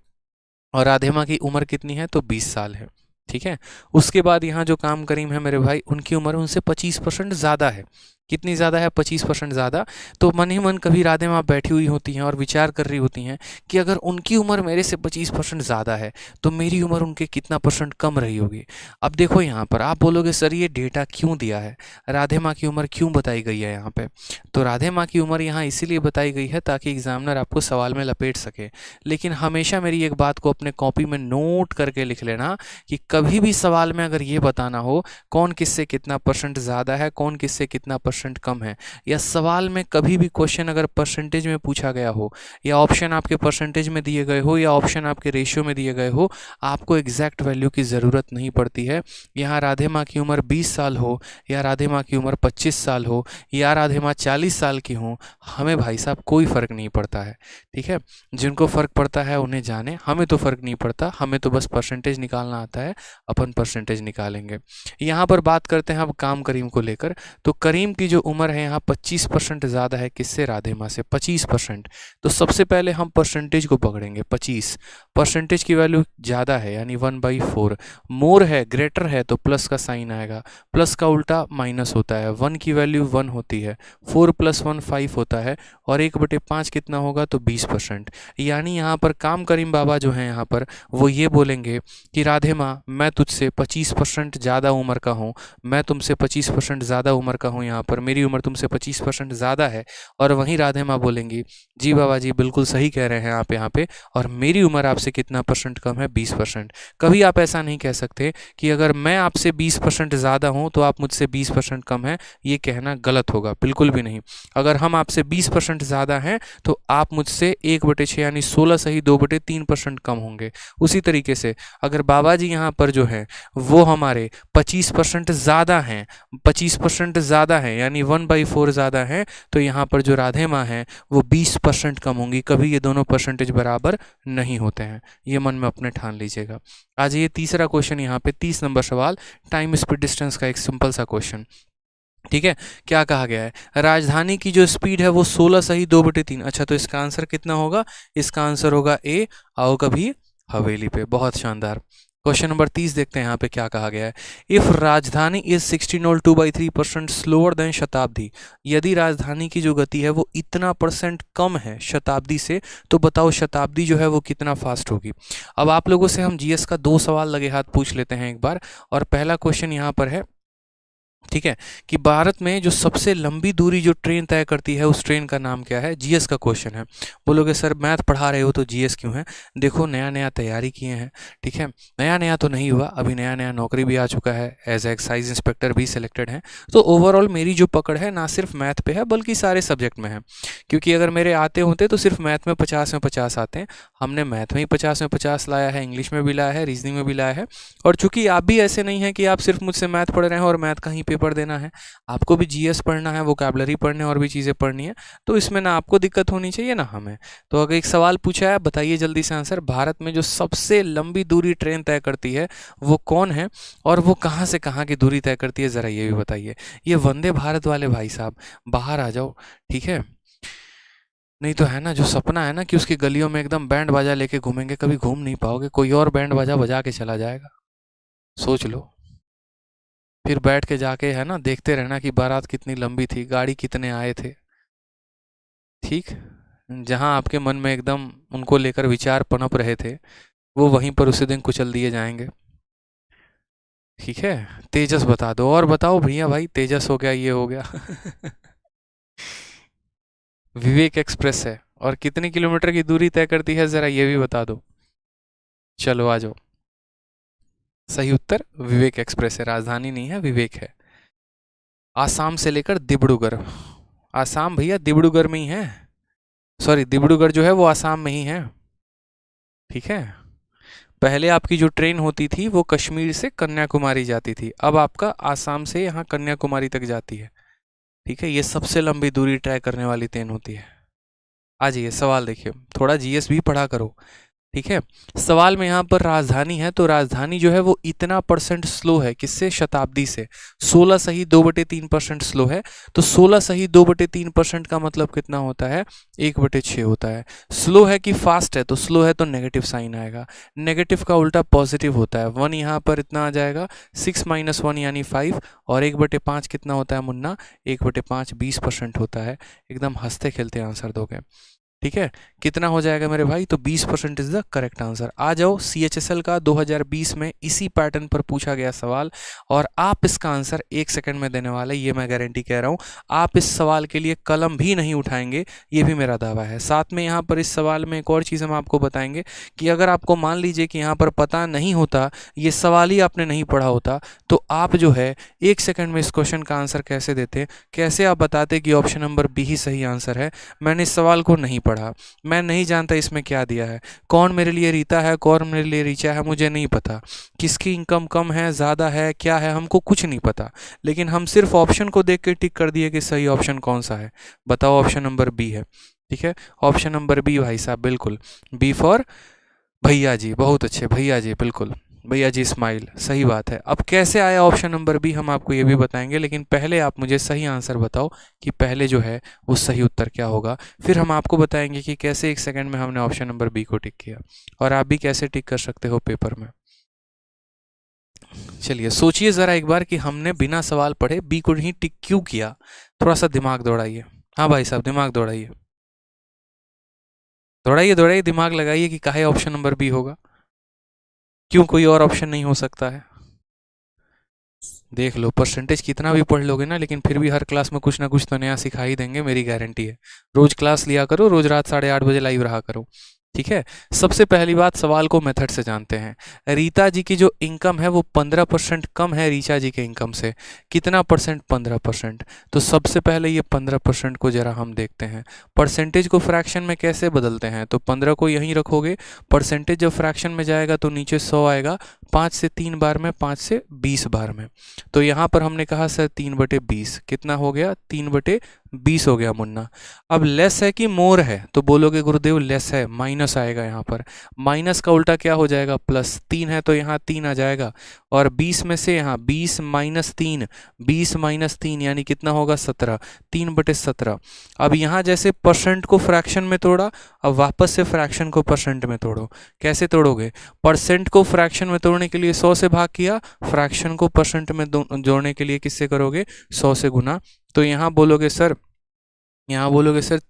और राधे माँ की उम्र कितनी है? तो 20 साल है। ठीक है, उसके बाद यहाँ जो काम करीम है मेरे भाई, उनकी उम्र उनसे 25% ज़्यादा है। कितनी ज़्यादा है? 25% ज़्यादा। तो मन ही मन कभी राधे माँ बैठी हुई होती हैं और विचार कर रही होती हैं कि अगर उनकी उम्र मेरे से 25% ज़्यादा है तो मेरी उम्र उनके कितना परसेंट कम रही होगी। अब देखो यहाँ पर आप बोलोगे सर ये डेटा क्यों दिया है, राधे माँ की उम्र क्यों बताई गई है यहाँ पे? तो राधे माँ की उम्र यहाँ इसीलिए बताई गई है ताकि एग्जामिनर आपको सवाल में लपेट सके। लेकिन हमेशा मेरी एक बात को अपने कॉपी में नोट करके लिख लेना कि कभी भी सवाल में अगर ये बताना हो कौन किससे कितना परसेंट ज़्यादा है, कौन किससे कितना परसेंट कम है, या सवाल में कभी भी क्वेश्चन अगर परसेंटेज में पूछा गया हो, या ऑप्शन आपके परसेंटेज में दिए गए हो, या ऑप्शन आपके रेशियो में दिए गए हो, आपको एग्जैक्ट वैल्यू की ज़रूरत नहीं पड़ती है। यहाँ राधे माँ की उम्र 20 साल हो, या राधे माँ की उम्र 25 साल हो, या राधे माँ 40 साल की हो, हमें भाई साहब कोई फ़र्क नहीं पड़ता है। ठीक है, जिनको फ़र्क पड़ता है उन्हें जाने, हमें तो फ़र्क नहीं पड़ता, हमें तो बस परसेंटेज निकालना आता है, अपन परसेंटेज निकालेंगे। यहाँ पर बात करते हैं अब काम करीम को लेकर। तो करीम की जो उम्र है यहाँ 25% ज़्यादा है किससे? राधे माँ से 25%। तो सबसे पहले हम परसेंटेज को पकड़ेंगे। 25 परसेंटेज की वैल्यू ज़्यादा है यानी 1/4, मोर है, ग्रेटर है तो प्लस का साइन आएगा, प्लस का उल्टा माइनस होता है, 1 की वैल्यू 1 होती है, 4 + 1 5 होता है, और 1/5 कितना होगा? तो 20%। यानी यहाँ पर काम करीम बाबा जो हैं यहाँ पर वो ये बोलेंगे कि राधे माँ मैं तुझसे 25% ज़्यादा उम्र का हूँ, मैं तुमसे 25% ज़्यादा उम्र का हूँ यहाँ पर, पर मेरी उम्र तुमसे 25% ज़्यादा है, और वहीं राधे माँ बोलेंगी जी बाबा जी बिल्कुल सही कह रहे हैं आप यहाँ पे, और मेरी उम्र आपसे कितना परसेंट कम है, 20%। कभी आप ऐसा नहीं कह सकते कि अगर मैं आपसे 20% ज़्यादा हूँ तो आप मुझसे 20% कम है, ये कहना गलत होगा, बिल्कुल भी नहीं। अगर हम आपसे 20% ज़्यादा हैं तो आप मुझसे 1/6 यानी 16 सही 2/3% कम होंगे। उसी तरीके से अगर बाबा जी यहाँ पर जो है वो हमारे 25% ज़्यादा हैं, 25% ज़्यादा हैं यानी 1/4 ज़्यादा हैं, तो यहाँ पर जो राधे माँ हैं वो 20% कम होंगी। कभी ये दोनों परसेंटेज बराबर नहीं होते हैं, ये मन में अपने ठान लीजिएगा। आज ये तीसरा क्वेश्चन यहाँ पे 30 नंबर सवाल, टाइम स्पीड डिस्टेंस का एक सिंपल सा क्वेश्चन। ठीक है, क्या कहा गया है, राजधानी की जो स्पीड है वो 16 सही 2/3। अच्छा, तो इसका आंसर कितना होगा, इसका आंसर होगा ए, आओ कभी हवेली पे। बहुत शानदार। क्वेश्चन नंबर 30 देखते हैं यहाँ पे क्या कहा गया है। इफ राजधानी इज 16 और 2/3% स्लोअर देन शताब्दी, यदि राजधानी की जो गति है वो इतना परसेंट कम है शताब्दी से, तो बताओ शताब्दी जो है वो कितना फास्ट होगी। अब आप लोगों से हम जीएस का 2 सवाल लगे हाथ पूछ लेते हैं एक बार। और पहला क्वेश्चन यहाँ पर है, ठीक है, कि भारत में जो सबसे लंबी दूरी जो ट्रेन तय करती है उस ट्रेन का नाम क्या है। जीएस का क्वेश्चन है। बोलोगे सर मैथ पढ़ा रहे हो तो जीएस क्यों है। देखो नया नया तैयारी किए हैं, ठीक है, नया नया तो नहीं हुआ, अभी नया नया नौकरी भी आ चुका है, एज एक्साइज इंस्पेक्टर भी सिलेक्टेड है। तो ओवरऑल मेरी जो पकड़ है ना सिर्फ मैथ पे है बल्कि सारे सब्जेक्ट में है। क्योंकि अगर मेरे आते होते तो सिर्फ मैथ में 50 में 50 आते हैं, हमने मैथ में ही 50 में 50 लाया है, इंग्लिश में भी लाया है, रीजनिंग में भी लाया है। और चूंकि आप भी ऐसे नहीं हैं कि आप सिर्फ मुझसे मैथ पढ़ रहे हैं और मैथ का ही पेपर देना है, आपको भी जीएस पढ़ना है, वोकैबुलरी पढ़ने और भी चीज़ें पढ़नी है, तो इसमें ना आपको दिक्कत होनी चाहिए ना हमें। तो अगर एक सवाल पूछा है, बताइए जल्दी से आंसर, भारत में जो सबसे लंबी दूरी ट्रेन तय करती है वो कौन है और वो कहाँ से कहाँ की दूरी तय करती है, ज़रा ये भी बताइए। ये वंदे भारत वाले भाई साहब बाहर आ जाओ, ठीक है, नहीं तो है ना जो सपना है ना कि उसकी गलियों में एकदम बैंड बाजा लेके घूमेंगे, कभी घूम नहीं पाओगे, कोई और बैंड बाजा बजा के चला जाएगा। सोच लो, फिर बैठ के जाके है ना देखते रहना कि बारात कितनी लंबी थी, गाड़ी कितने आए थे। ठीक, जहां आपके मन में एकदम उनको लेकर विचार पनप रहे थे, वो वहीं पर उसी दिन कुचल दिए जाएंगे। ठीक है, तेजस बता दो, और बताओ भैया भाई, तेजस हो गया, ये हो गया विवेक एक्सप्रेस है, और कितनी किलोमीटर की दूरी तय करती है, जरा ये भी बता दो। चलो आ जाओ, सही उत्तर विवेक एक्सप्रेस है, राजधानी नहीं है, विवेक है। आसाम से लेकर दिब्रूगढ़, आसाम भैया दिब्रूगढ़ में ही है, सॉरी दिब्रूगढ़ जो है वो आसाम में ही है। ठीक है, पहले आपकी जो ट्रेन होती थी वो कश्मीर से कन्याकुमारी जाती थी, अब आपका आसाम से यहाँ कन्याकुमारी तक जाती है। ठीक है, ये सबसे लंबी दूरी तय करने वाली ट्रेन होती है। आ जाइए सवाल देखिए, थोड़ा जीएस भी पढ़ा करो। ठीक है, सवाल में यहाँ पर राजधानी है, तो राजधानी जो है वो इतना परसेंट स्लो है, किससे, शताब्दी से। 16 सही 2/3% स्लो है, तो 16 सही 2/3% का मतलब कितना होता है, 1/6 होता है। स्लो है कि फास्ट है, तो स्लो है तो नेगेटिव साइन आएगा, नेगेटिव का उल्टा पॉजिटिव होता है। 1 यहाँ पर इतना आ जाएगा, 6 - 1 यानी 5, और 1/5 कितना होता है मुन्ना, 1/5 20% होता है। एकदम हंसते खेलते आंसर दोगे। ठीक है, कितना हो जाएगा मेरे भाई, तो 20% इज द करेक्ट आंसर। आ जाओ CHSL का 2020 में इसी पैटर्न पर पूछा गया सवाल, और आप इसका आंसर 1 सेकंड में देने वाले, ये मैं गारंटी कह रहा हूँ। आप इस सवाल के लिए कलम भी नहीं उठाएंगे, ये भी मेरा दावा है। साथ में यहाँ पर इस सवाल में एक और चीज़ हम आपको बताएंगे कि अगर आपको मान लीजिए कि यहाँ पर पता नहीं होता, ये सवाल ही आपने नहीं पढ़ा होता, तो आप जो है 1 सेकंड में इस क्वेश्चन का आंसर कैसे देते, कैसे आप बताते कि ऑप्शन नंबर बी ही सही आंसर है। मैंने इस सवाल को नहीं पढ़ा, मैं नहीं जानता इसमें क्या दिया है, कौन मेरे लिए रीता है, कौन मेरे लिए रीचा है, मुझे नहीं पता, किसकी इनकम कम है ज़्यादा है क्या है, हमको कुछ नहीं पता। लेकिन हम सिर्फ ऑप्शन को देख के टिक कर दिए कि सही ऑप्शन कौन सा है। बताओ, ऑप्शन नंबर बी है। ठीक है, ऑप्शन नंबर बी भाई साहब, बिल्कुल बी फॉर भैया जी, बहुत अच्छे भैया जी, बिल्कुल भैया जी स्माइल, सही बात है। अब कैसे आया ऑप्शन नंबर बी हम आपको ये भी बताएंगे, लेकिन पहले आप मुझे सही आंसर बताओ कि पहले जो है वो सही उत्तर क्या होगा, फिर हम आपको बताएंगे कि कैसे 1 सेकंड में हमने ऑप्शन नंबर बी को टिक किया, और आप भी कैसे टिक कर सकते हो पेपर में। चलिए सोचिए ज़रा एक बार कि हमने बिना सवाल पढ़े बी को ही टिक क्यों किया, थोड़ा सा दिमाग दौड़ाइए। हाँ भाई साहब, दिमाग दौड़ाइए, दौड़ाइए दौड़ाइए, दिमाग लगाइए कि काहे ऑप्शन नंबर बी होगा, क्यों कोई और ऑप्शन नहीं हो सकता है। देख लो, परसेंटेज कितना भी पढ़ लोगे ना, लेकिन फिर भी हर क्लास में कुछ ना कुछ तो नया सिखा ही देंगे, मेरी गारंटी है। रोज क्लास लिया करो, रोज रात 8:30 बजे लाइव रहा करो, ठीक है। सबसे पहली बात, सवाल को मेथड से जानते हैं। रीता जी की जो इनकम है वो 15% कम है रीचा जी के इनकम से। कितना परसेंट? 15%। तो सबसे पहले ये 15% को जरा हम देखते हैं। परसेंटेज को फ्रैक्शन में कैसे बदलते हैं? तो 15 को यहीं रखोगे, परसेंटेज जब फ्रैक्शन में जाएगा तो नीचे 100 आएगा, 5 से 3 बार में, 5 से 20 बार में। तो यहाँ पर हमने कहा सर 3/20, कितना हो गया? 3/20 हो गया मुन्ना। अब लेस है कि मोर है? तो बोलोगे गुरुदेव लेस है, माइनस आएगा यहाँ पर। माइनस का उल्टा क्या हो जाएगा? प्लस। 3 है तो यहाँ 3 आ जाएगा, और 20 में से यहाँ 20 माइनस 3, 20 माइनस 3 यानी कितना होगा? 17, 3/17। अब यहाँ जैसे परसेंट को फ्रैक्शन में तोड़ा, अब वापस से फ्रैक्शन को परसेंट में तोड़ो। कैसे तोड़ोगे? परसेंट को फ्रैक्शन में तोड़ने के लिए 100 से भाग किया, फ्रैक्शन को परसेंट में जोड़ने के लिए किससे करोगे? 100 से गुना। तो यहाँ बोलोगे सर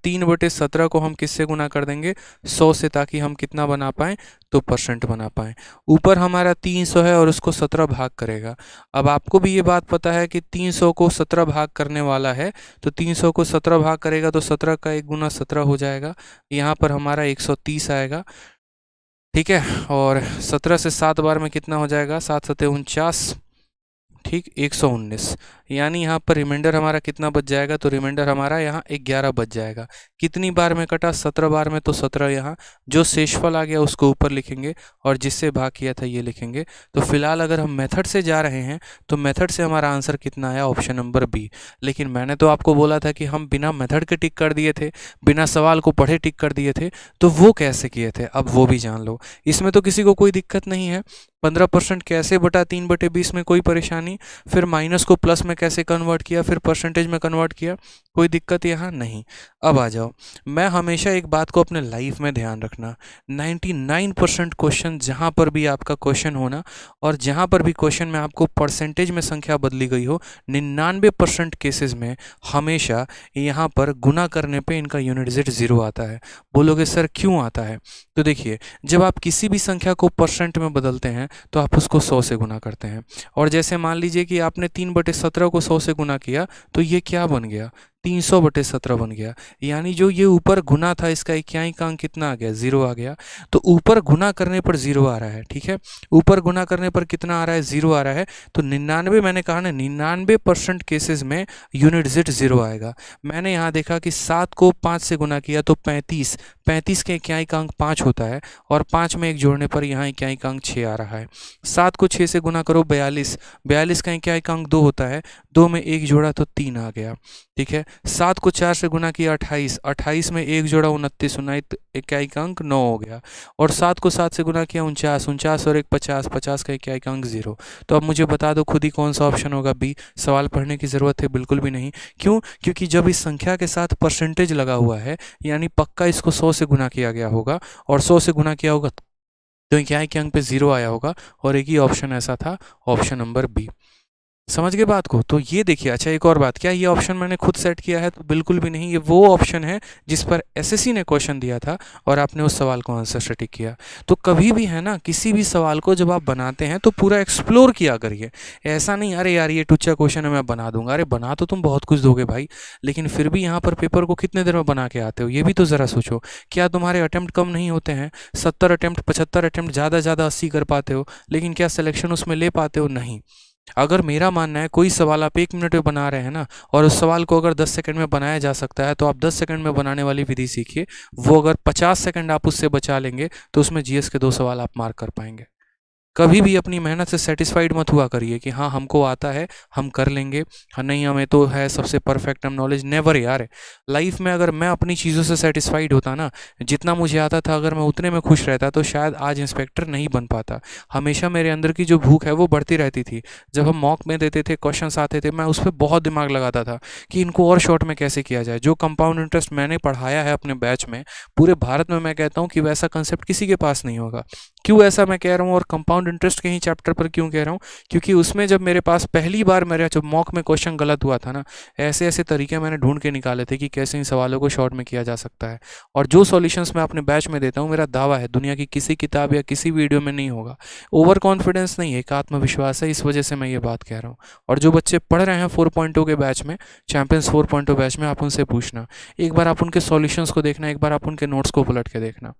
3/17 को हम किससे गुना कर देंगे? 100 से, ताकि हम कितना बना पाएँ? तो परसेंट बना पाएँ। ऊपर हमारा 300 है और उसको 17 भाग करेगा। अब आपको भी ये बात पता है कि 300 को 17 भाग करने वाला है, तो 300 को 17 भाग करेगा तो 17 का 1 गुना 17 हो जाएगा। यहाँ पर हमारा 130 आएगा, ठीक है। और 17 से 7 बार में कितना हो जाएगा? 7 सते 49, ठीक, 119। यानी यहाँ पर रिमाइंडर हमारा कितना बच जाएगा? तो रिमाइंडर हमारा यहाँ 11 बच जाएगा। कितनी बार में कटा? 17 बार में, तो 17 यहाँ। जो शेषफल आ गया उसको ऊपर लिखेंगे, और जिससे भाग किया था ये लिखेंगे। तो फिलहाल अगर हम मेथड से जा रहे हैं तो मेथड से हमारा आंसर कितना आया? Option number B. लेकिन मैंने तो आपको बोला था कि हम बिना मेथड के टिक कर दिए थे, बिना सवाल को पढ़े टिक कर दिए थे, तो वो कैसे किए थे अब वो भी जान लो। इसमें तो किसी को कोई दिक्कत नहीं है। 15% कैसे बटा 3/20 में कोई परेशानी, फिर माइनस को प्लस में कैसे कन्वर्ट किया, फिर परसेंटेज में कन्वर्ट किया, कोई दिक्कत यहाँ नहीं। अब आ जाओ, मैं हमेशा एक बात को अपने लाइफ में ध्यान रखना, 99% क्वेश्चन जहाँ पर भी आपका क्वेश्चन होना, और जहाँ पर भी क्वेश्चन में आपको परसेंटेज में संख्या बदली गई हो, 99% केसेस में हमेशा यहाँ पर गुना करने पे इनका यूनिट डिजिट 0 आता है। बोलोगे सर क्यों आता है? तो देखिए, जब आप किसी भी संख्या को परसेंट में बदलते हैं तो आप उसको 100 से गुना करते हैं। और जैसे मान लीजिए कि आपने 3/17 को 100 से गुना किया, तो ये क्या बन गया? 300/17 बन गया। यानी जो ये ऊपर गुना था इसका इक्याई अंक कितना आ गया? 0 आ गया। तो ऊपर गुना करने पर 0 आ रहा है, ठीक है। ऊपर गुना करने पर कितना आ रहा है? 0 आ रहा है। तो 99, मैंने कहा ना 99% केसेस में यूनिट डिजिट 0 आएगा। मैंने यहाँ देखा कि 7 को 5 से गुना किया तो 35, 35 के इक्याई का अंक 5 होता है, और 5 में 1 जोड़ने पर यहाँ इक्याई का अंक 6 आ रहा है। 7 को 6 से गुना करो 42, 42 का इक्याई का अंक 2 होता है, 2 में 1 जोड़ा तो 3 आ गया, ठीक है। 7 को 4 से गुना किया 28, 28 में 1 जोड़ा 29, 29 इक्याई का अंक 9 हो गया। और 7 को 7 से गुना किया 49, 49 और 1 50, 50 का इक्याई का अंक 0। तो अब मुझे बता दो खुद ही कौन सा ऑप्शन होगा? बी। सवाल पढ़ने की ज़रूरत है बिल्कुल भी नहीं। क्यों? क्योंकि जब इस संख्या के साथ परसेंटेज लगा हुआ है, यानी पक्का इसको 100 से गुना किया गया होगा, और 100 से गुना किया होगा तो इक्याई के अंक पे 0 आया होगा, और एक ही ऑप्शन ऐसा था, ऑप्शन नंबर बी। समझ गए बात को? तो ये देखिए, अच्छा एक और बात, क्या ये ऑप्शन मैंने खुद सेट किया है? तो बिल्कुल भी नहीं। ये वो ऑप्शन है जिस पर एसएससी ने क्वेश्चन दिया था और आपने उस सवाल को आंसर सटीक किया। तो कभी भी है ना, किसी भी सवाल को जब आप बनाते हैं तो पूरा एक्सप्लोर किया करिए। ऐसा नहीं अरे यार ये टुच्चा क्वेश्चन है मैं बना दूंगा। अरे बना तो तुम बहुत कुछ दोगे भाई, लेकिन फिर भी यहाँ पर पेपर को कितने देर में बना के आते हो, ये भी तो ज़रा सोचो। क्या तुम्हारे अटेम्प्ट कम नहीं होते हैं? 70 अटेम्प्ट, 75 अटेम्प्ट, ज़्यादा 80 कर पाते हो, लेकिन क्या सिलेक्शन उसमें ले पाते हो? नहीं। अगर मेरा मानना है कोई सवाल आप 1 मिनट में बना रहे हैं ना, और उस सवाल को अगर 10 सेकंड में बनाया जा सकता है, तो आप 10 सेकंड में बनाने वाली विधि सीखिए। वो अगर 50 सेकंड आप उससे बचा लेंगे तो उसमें जीएस के 2 सवाल आप मार्क कर पाएंगे। कभी भी अपनी मेहनत से सेटिस्फाइड मत हुआ करिए कि हाँ हमको आता है, हम कर लेंगे, हाँ नहीं हमें तो है सबसे परफेक्ट हम नॉलेज। नेवर यार। लाइफ में अगर मैं अपनी चीज़ों से सेटिस्फाइड होता ना, जितना मुझे आता था, अगर मैं उतने में खुश रहता, तो शायद आज इंस्पेक्टर नहीं बन पाता। हमेशा मेरे अंदर की जो भूख है वो बढ़ती रहती थी। जब हम मॉक में देते थे, क्वेश्चंस आते थे, मैं उस पर बहुत दिमाग लगाता था कि इनको और शॉर्ट में कैसे किया जाए। जो कंपाउंड इंटरेस्ट मैंने पढ़ाया है अपने बैच में, पूरे भारत में मैं कहता हूँ कि वैसा कंसेप्ट किसी के पास नहीं होगा। क्यों ऐसा मैं कह रहा हूँ और कंपाउंड इंटरेस्ट के ही चैप्टर पर क्यों कह रहा हूँ, क्योंकि उसमें जब मेरे पास पहली बार मेरा जब मॉक में क्वेश्चन गलत हुआ था ना, ऐसे ऐसे तरीके मैंने ढूंढ के निकाले थे कि कैसे इन सवालों को शॉर्ट में किया जा सकता है। और जो सॉल्यूशंस मैं अपने बैच में देता हूँ, मेरा दावा है दुनिया की किसी किताब या किसी वीडियो में नहीं होगा। ओवर कॉन्फिडेंस नहीं है, एक आत्मविश्वास है, इस वजह से मैं ये बात कह रहा हूँ। और जो बच्चे पढ़ रहे हैं 4.0 के बैच में, चैंपियंस 4.0 बैच में, आप उनसे पूछना, एक बार आप उनके सॉल्यूशंस को देखना, एक बार आप उनके नोट्स को पलट के देखना,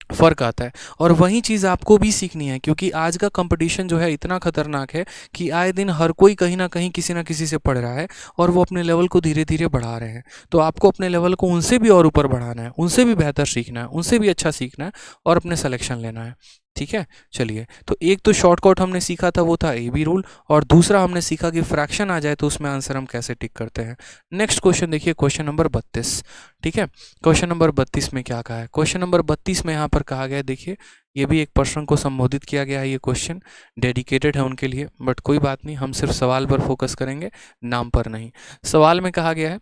फ़र्क आता है। और वही चीज़ आपको भी सीखनी है, क्योंकि आज का कंपटीशन जो है इतना खतरनाक है कि आए दिन हर कोई कहीं ना कहीं किसी ना किसी से पढ़ रहा है और वो अपने लेवल को धीरे धीरे बढ़ा रहे हैं। तो आपको अपने लेवल को उनसे भी और ऊपर बढ़ाना है, उनसे भी बेहतर सीखना है, उनसे भी अच्छा सीखना है और अपने सिलेक्शन लेना है। ठीक है, चलिए, तो एक तो शॉर्टकट हमने सीखा था, वो था ए बी रूल, और दूसरा हमने सीखा कि फ्रैक्शन आ जाए तो उसमें आंसर हम कैसे टिक करते हैं। नेक्स्ट क्वेश्चन देखिए, क्वेश्चन नंबर 32। ठीक है, क्वेश्चन नंबर 32 में क्या कहा है? क्वेश्चन नंबर 32 में यहाँ पर कहा गया है, देखिए, ये भी एक पर्सन को संबोधित किया गया है, ये क्वेश्चन डेडिकेटेड है उनके लिए, बट कोई बात नहीं, हम सिर्फ सवाल पर फोकस करेंगे, नाम पर नहीं। सवाल में कहा गया है,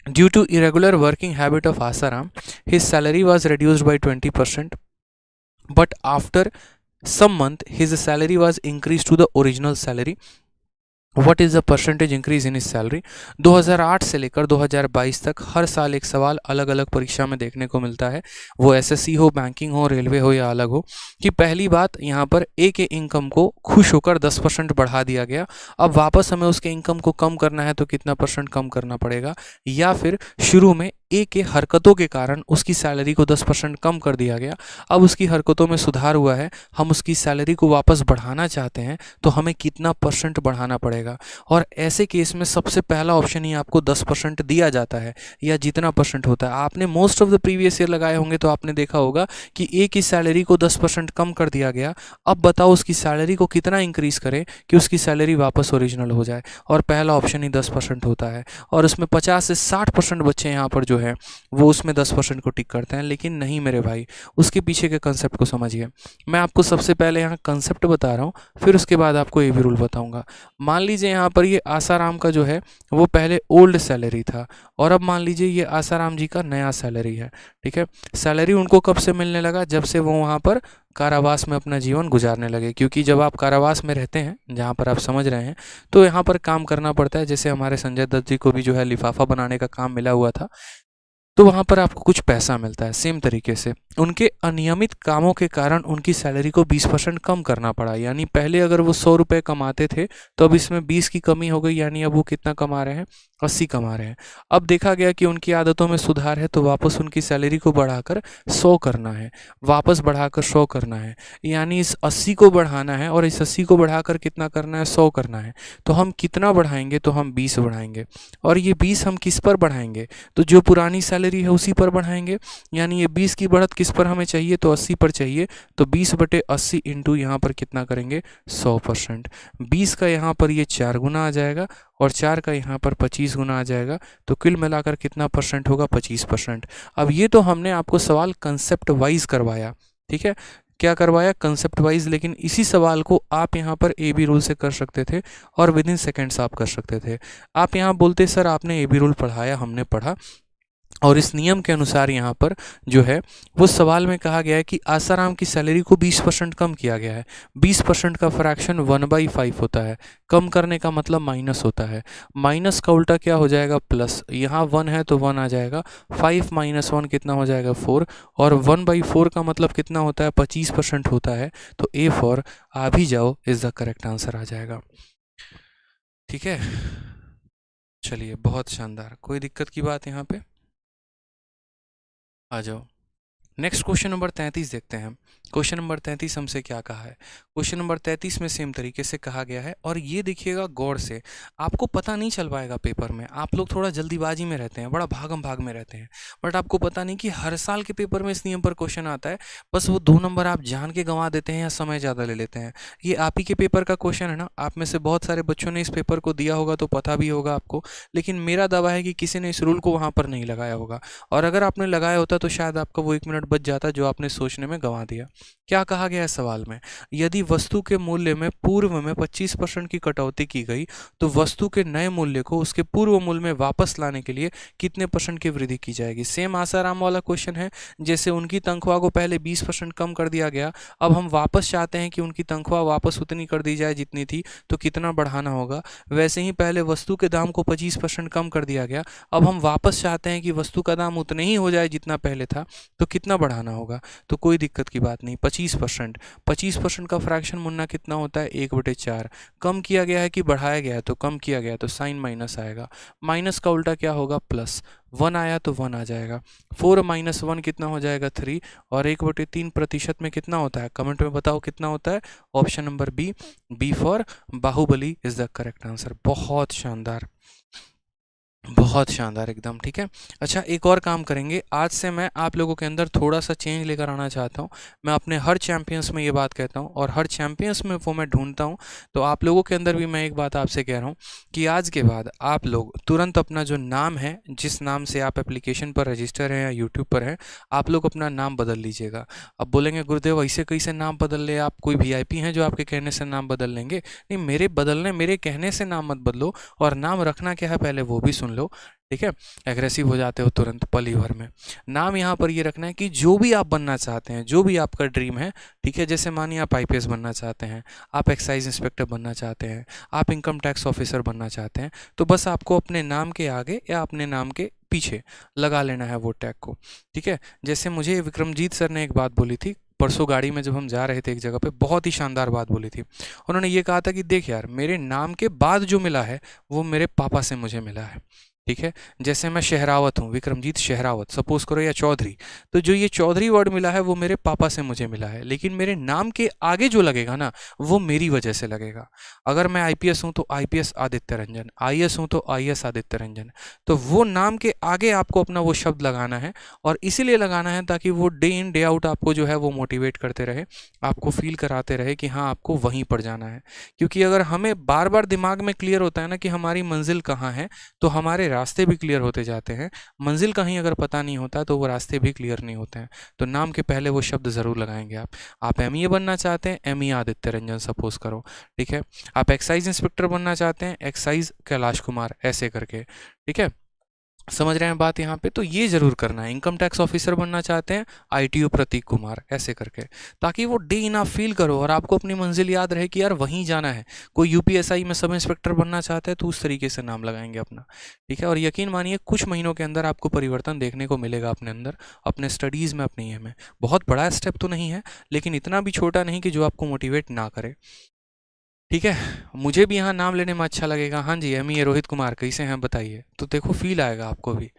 due to irregular working habit of Asaram, his salary was reduced by 20%, but after some month his salary was increased to the original salary. What is the percentage increase in इस सैलरी? 2008 से लेकर 2022 तक हर साल एक सवाल अलग अलग परीक्षा में देखने को मिलता है, वो एसएससी हो, बैंकिंग हो, रेलवे हो या अलग हो, कि पहली बात यहाँ पर ए के इनकम को खुश होकर 10% बढ़ा दिया गया। अब वापस हमें उसके इनकम को कम करना है तो कितना परसेंट कम करना पड़ेगा, या फिर शुरू में ए के हरकतों के कारण उसकी सैलरी को 10% कम कर दिया गया, अब उसकी हरकतों में सुधार हुआ है, हम उसकी सैलरी को वापस बढ़ाना चाहते हैं तो हमें कितना परसेंट बढ़ाना पड़ेगा। और ऐसे केस में सबसे पहला ऑप्शन ही आपको 10% दिया जाता है, या जितना परसेंट होता है। आपने most of the previous year लगाए होंगे तो आपने देखा होगा कि ए की सैलरी को 10% कम कर दिया गया, अब बताओ उसकी सैलरी को कितना इंक्रीज करें कि उसकी सैलरी वापस ओरिजिनल हो जाए, और पहला ऑप्शन ही 10% होता है। और उसमें 50 से 60% बच्चे यहाँ पर जो है वो उसमें 10% को टिक करते हैं, लेकिन नहीं मेरे भाई, उसके पीछे के कंसेप्ट को समझिए। मैं आपको सबसे पहले यहाँ कंसेप्ट बता रहा हूँ, फिर उसके बाद आपको ए बी रूल बताऊँगा। मान लीजिए यहाँ पर ये आसाराम का जो है वो पहले ओल्ड सैलरी था, और अब मान लीजिए ये आसाराम जी का नया सैलरी है। ठीक है, सैलरी उनको कब से मिलने लगा? जब से वो वहाँ पर कारावास में अपना जीवन गुजारने लगे, क्योंकि जब आप कारावास में रहते हैं, जहाँ पर आप समझ रहे हैं, तो यहाँ पर काम करना पड़ता है। जैसे हमारे संजय दत्त जी को भी जो है लिफाफा बनाने का काम मिला हुआ था, तो वहाँ पर आपको कुछ पैसा मिलता है। सेम तरीके से उनके अनियमित कामों के कारण उनकी सैलरी को 20% कम करना पड़ा, यानी पहले अगर वो 100 रुपये कमाते थे तो अब इसमें 20 की कमी हो गई, यानी अब वो कितना कमा रहे हैं? 80 कमा रहे हैं। अब देखा गया कि उनकी आदतों में सुधार है, तो वापस उनकी सैलरी को बढ़ाकर 100 करना है, वापस बढ़ाकर 100 करना है, यानी इस 80 को बढ़ाना है और इस 80 को बढ़ाकर कितना करना है? 100 करना है। तो हम कितना बढ़ाएंगे? तो हम 20 बढ़ाएंगे, और ये 20 हम किस पर बढ़ाएंगे? तो जो पुरानी सैलरी है उसी पर बढ़ाएंगे, यानी ये 20 की बढ़त किस पर हमें चाहिए? तो 80 पर चाहिए। तो 20/80 इंटू यहाँ पर कितना करेंगे? 100%। 20 का यहाँ पर ये 4 गुना आ जाएगा, और 4 का यहाँ पर 25 गुना आ जाएगा, तो कुल मिलाकर कितना परसेंट होगा? 25%। अब ये तो हमने आपको सवाल कंसेप्ट वाइज करवाया, ठीक है, क्या करवाया? Concept wise. लेकिन इसी सवाल को आप यहाँ पर ए बी रूल से कर सकते थे, और विद इन सेकेंड्स आप कर सकते थे। आप यहाँ बोलते सर आपने ए बी रूल पढ़ाया, हमने पढ़ा, और इस नियम के अनुसार यहाँ पर जो है वो सवाल में कहा गया है कि आसाराम की सैलरी को 20% कम किया गया है। 20% का फ्रैक्शन 1/5 होता है। कम करने का मतलब माइनस होता है, माइनस का उल्टा क्या हो जाएगा? प्लस। यहाँ 1 है तो 1 आ जाएगा, 5 - 1 कितना हो जाएगा? 4, और 1/4 का मतलब कितना होता है? 25% होता है। तो ए फॉर आ भी जाओ इज़ द करेक्ट आंसर आ जाएगा। ठीक है, चलिए, बहुत शानदार। कोई दिक्कत की बात यहाँ पे? आ जाओ। नेक्स्ट क्वेश्चन नंबर 33 देखते हैं। क्वेश्चन नंबर 33 हमसे क्या कहा है? क्वेश्चन नंबर 33 में सेम तरीके से कहा गया है, और ये देखिएगा गौर से, आपको पता नहीं चल पाएगा पेपर में। आप लोग थोड़ा जल्दीबाजी में रहते हैं, बड़ा भागम भाग में रहते हैं, बट आपको पता नहीं कि हर साल के पेपर में इस नियम पर क्वेश्चन आता है। बस वो 2 नंबर आप जान के गंवा देते हैं या समय ज़्यादा ले लेते हैं। ये आप ही के पेपर का क्वेश्चन है ना, आप में से बहुत सारे बच्चों ने इस पेपर को दिया होगा तो पता भी होगा आपको, लेकिन मेरा दावा है कि किसी ने इस रूल को वहाँ पर नहीं लगाया होगा, और अगर आपने लगाया होता तो शायद आपका वो 1 मिनट मिनट बच जाता जो आपने सोचने में गंवा दिया। क्या कहा गया है सवाल में? यदि वस्तु के मूल्य में पूर्व में 25% की कटौती की गई तो वस्तु के नए मूल्य को उसके पूर्व मूल्य में वापस लाने के लिए कितने % की वृद्धि की जाएगी। सेम आसाराम वाला क्वेश्चन है, जैसे उनकी तनख्वाह को पहले 20% कम कर दिया गया, अब हम वापस चाहते हैं कि उनकी तनख्वाह वापस उतनी कर दी जाए जितनी थी, तो कितना बढ़ाना होगा। वैसे ही पहले वस्तु के दाम को 25% कम कर दिया गया, अब हम वापस चाहते हैं कि वस्तु का दाम उतने ही हो जाए जितना पहले था, तो कितना बढ़ाना होगा। तो कोई दिक्कत की बात नहीं, 25%। 25% का फ्रैक्शन मुन्ना कितना होता है? 1/4। कम किया गया है कि बढ़ाया गया है? तो कम किया गया है, तो साइन माइनस आएगा। माइनस का उल्टा क्या होगा? प्लस। 1 आया तो 1 आ जाएगा। 4 - 1 कितना हो जाएगा? 3। और 1/3% में कितना होता है? कमेंट में बताओ कितना होता है। Option number B, B for Baahubali is the correct answer. बहुत शानदार, बहुत शानदार एकदम, ठीक है। अच्छा, एक और काम करेंगे, आज से मैं आप लोगों के अंदर थोड़ा सा चेंज लेकर आना चाहता हूँ। मैं अपने हर चैंपियंस में ये बात कहता हूँ और हर चैंपियंस में वो मैं ढूंढता हूँ। तो आप लोगों के अंदर भी मैं एक बात आपसे कह रहा हूँ कि आज के बाद आप लोग तुरंत अपना जो नाम है, जिस नाम से आप एप्लीकेशन पर रजिस्टर हैं या यूट्यूब पर हैं, आप लोग अपना नाम बदल लीजिएगा। अब बोलेंगे गुरुदेव ऐसे कैसे नाम बदल ले, आप कोई VIP हैं जो आपके कहने से नाम बदल लेंगे? नहीं, मेरे कहने से नाम मत बदलो, और नाम रखना क्या है पहले वो भी सुन लो, ठीक है। एग्रेसिव हो जाते हो तुरंत पल ही भर में। नाम यहाँ पर ये रखना है कि जो भी आप बनना चाहते हैं, जो भी आपका ड्रीम है, ठीक है। जैसे मानिए आप IPS बनना चाहते हैं, आप एक्साइज इंस्पेक्टर बनना चाहते हैं, आप इनकम टैक्स ऑफिसर बनना चाहते हैं, तो बस आपको अपने नाम के आगे या अपने नाम के पीछे लगा लेना है वो टैग को, ठीक है। जैसे मुझे विक्रमजीत सर ने एक बात बोली थी परसों गाड़ी में, जब हम जा रहे थे एक जगह पे, बहुत ही शानदार बात बोली थी। उन्होंने ये कहा था कि देख यार, मेरे नाम के बाद जो मिला है वो मेरे पापा से मुझे मिला है, ठीक है। जैसे मैं शहरावत हूँ, विक्रमजीत शहरावत सपोज करो, या चौधरी, तो जो ये चौधरी वर्ड मिला है वो मेरे पापा से मुझे मिला है, लेकिन मेरे नाम के आगे जो लगेगा ना, वो मेरी वजह से लगेगा। अगर मैं IPS हूँ तो IPS आदित्य रंजन, IS हूँ तो IS आदित्य रंजन। तो वो नाम के आगे आपको अपना वो शब्द लगाना है, और इसीलिए लगाना है ताकि वो डे इन डे आउट आपको जो है वो मोटिवेट करते रहे, आपको फील कराते रहे कि हाँ आपको वहीं पर जाना है। क्योंकि अगर हमें बार बार दिमाग में क्लियर होता है ना कि हमारी मंजिल कहाँ है, तो हमारे रास्ते भी क्लियर होते जाते हैं। मंजिल कहीं अगर पता नहीं होता तो वो रास्ते भी क्लियर नहीं होते हैं। तो नाम के पहले वो शब्द ज़रूर लगाएंगे आप ME बनना चाहते हैं, ME आदित्य रंजन सपोज करो, ठीक है। आप एक्साइज इंस्पेक्टर बनना चाहते हैं, एक्साइज कैलाश कुमार, ऐसे करके, ठीक है। समझ रहे हैं बात यहाँ पे? तो ये जरूर करना है। इनकम टैक्स ऑफिसर बनना चाहते हैं, ITO प्रतीक कुमार, ऐसे करके, ताकि वो डे इन आप फील करो और आपको अपनी मंजिल याद रहे कि यार वहीं जाना है। कोई UPSI में सब इंस्पेक्टर बनना चाहता है तो उस तरीके से नाम लगाएंगे अपना, ठीक है। और यकीन मानिए कुछ महीनों के अंदर आपको परिवर्तन देखने को मिलेगा अपने अंदर, अपने स्टडीज़ में, अपनी ये में। बहुत बड़ा स्टेप तो नहीं है, लेकिन इतना भी छोटा नहीं कि जो आपको मोटिवेट ना करे, ठीक है। मुझे भी यहाँ नाम लेने में अच्छा लगेगा। हाँ जी, ME रोहित कुमार, कैसे हैं बताइए, तो देखो फील आएगा आपको भी,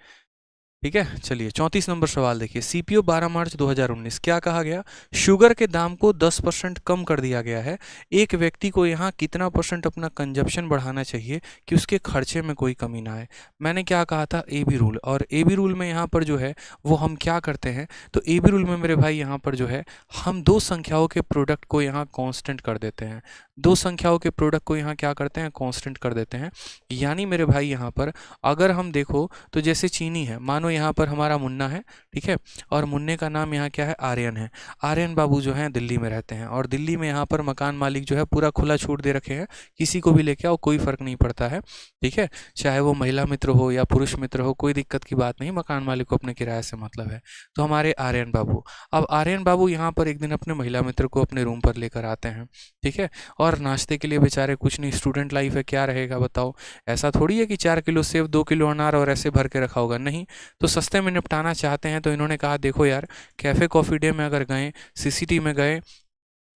ठीक है। चलिए 34 नंबर सवाल देखिए। CPO 12 मार्च 2019, क्या कहा गया? शुगर के दाम को 10% कम कर दिया गया है। एक व्यक्ति को यहाँ कितना % अपना कंजप्शन बढ़ाना चाहिए कि उसके खर्चे में कोई कमी ना आए? मैंने क्या कहा था? AB rule. और AB रूल में यहाँ पर जो है वो हम क्या करते हैं, तो AB रूल में मेरे भाई यहाँ पर जो है हम दो संख्याओं के प्रोडक्ट को यहाँ कॉन्स्टेंट कर देते हैं। दो संख्याओं के प्रोडक्ट को यहाँ क्या करते हैं? कॉन्स्टेंट कर देते हैं। यानी मेरे भाई यहाँ पर अगर हम देखो तो जैसे चीनी है, मानो यहाँ पर हमारा मुन्ना है, ठीक है, और मुन्ने का नाम यहाँ क्या है? आर्यन है। आर्यन बाबू जो हैं दिल्ली में रहते हैं, और दिल्ली में यहाँ पर मकान मालिक जो है पूरा खुला छूट दे रखे हैं, किसी को भी लेके आओ, कोई फ़र्क नहीं पड़ता है, ठीक है। चाहे वो महिला मित्र हो या पुरुष मित्र हो, कोई दिक्कत की बात नहीं, मकान मालिक को अपने किराए से मतलब है। तो हमारे आर्यन बाबू, अब आर्यन बाबू यहाँ पर एक दिन अपने महिला मित्र को अपने रूम पर लेकर आते हैं, ठीक है। और नाश्ते के लिए बेचारे कुछ नहीं, स्टूडेंट लाइफ है, क्या रहेगा बताओ? ऐसा थोड़ी है कि 4 किलो सेब, 2 किलो अनार और ऐसे भर के रखा होगा, नहीं। तो सस्ते में निपटाना चाहते हैं, तो इन्होंने कहा देखो यार, कैफ़े कॉफ़ी डे में अगर गए, CCT में गए,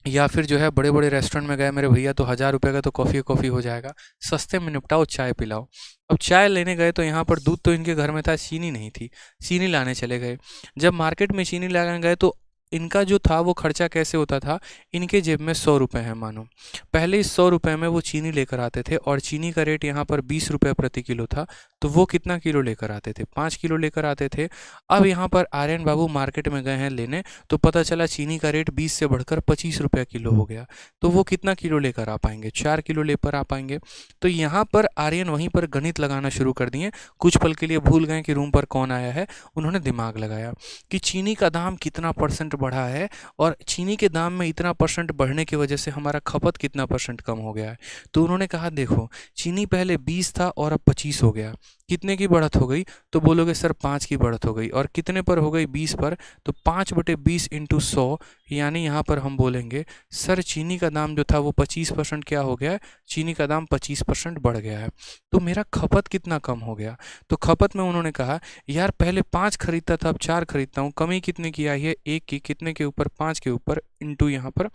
या फिर जो है बड़े बड़े रेस्टोरेंट में गए मेरे भैया, तो 1000 रुपये का तो कॉफ़ी हो जाएगा। सस्ते में निपटाओ, चाय पिलाओ। अब चाय लेने गए तो यहाँ पर दूध तो इनके घर में था, चीनी नहीं थी, चीनी लाने चले गए। जब मार्केट में चीनी लाने गए तो इनका जो था वो खर्चा कैसे होता था, इनके जेब में 100 रुपये हैं मानो, पहले इस 100 रुपये में वो चीनी लेकर आते थे और चीनी का रेट यहाँ पर 20 रुपये प्रति किलो था, तो वो कितना किलो लेकर आते थे, 5 किलो लेकर आते थे। अब यहाँ पर आर्यन बाबू मार्केट में गए हैं लेने, तो पता चला चीनी का रेट 20 से बढ़कर 25 रुपये किलो हो गया, तो वो कितना किलो लेकर आ पाएंगे, 4 किलो लेकर आ पाएंगे। तो यहाँ पर आर्यन वहीं पर गणित लगाना शुरू कर दिए, कुछ पल के लिए भूल गए कि रूम पर कौन आया है, उन्होंने दिमाग लगाया कि चीनी का दाम कितना परसेंट बढ़ा है और चीनी के दाम में इतना परसेंट बढ़ने की वजह से हमारा खपत कितना परसेंट कम हो गया है। तो उन्होंने कहा देखो चीनी पहले 20 था और अब 25 हो गया, कितने की बढ़त हो गई, तो बोलोगे सर 5 की बढ़त हो गई, और कितने पर हो गई, 20 पर, तो 5/20 इंटू 100, यानी यहाँ पर हम बोलेंगे सर चीनी का दाम जो था वो 25% क्या हो गया है, चीनी का दाम 25% बढ़ गया है, तो मेरा खपत कितना कम हो गया। तो खपत में उन्होंने कहा यार पहले 5 खरीदता था अब 4 खरीदता हूँ, कमी कितने की आई है, 1 की, कितने के ऊपर, 5 के ऊपर, इंटू यहाँ पर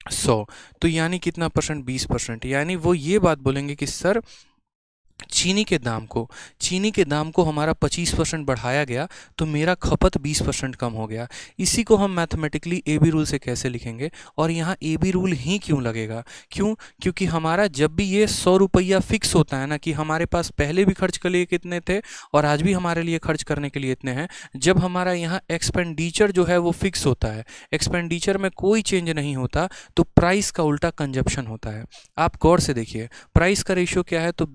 100, तो यानी कितना परसेंट, 20%, यानी वो ये बात बोलेंगे कि सर चीनी के दाम को हमारा 25% बढ़ाया गया तो मेरा खपत 20% कम हो गया। इसी को हम मैथमेटिकली ए बी रूल से कैसे लिखेंगे, और यहाँ ए बी रूल ही क्यों लगेगा, क्योंकि हमारा जब भी ये 100 रुपया फिक्स होता है ना, कि हमारे पास पहले भी खर्च के लिए कितने थे और आज भी हमारे लिए खर्च करने के लिए इतने हैं, जब हमारा यहाँ एक्सपेंडिचर जो है वो फिक्स होता है, एक्सपेंडिचर में कोई चेंज नहीं होता, तो प्राइस का उल्टा कंजप्शन होता है। आप गौर से देखिए प्राइस का रेशियो क्या है, तो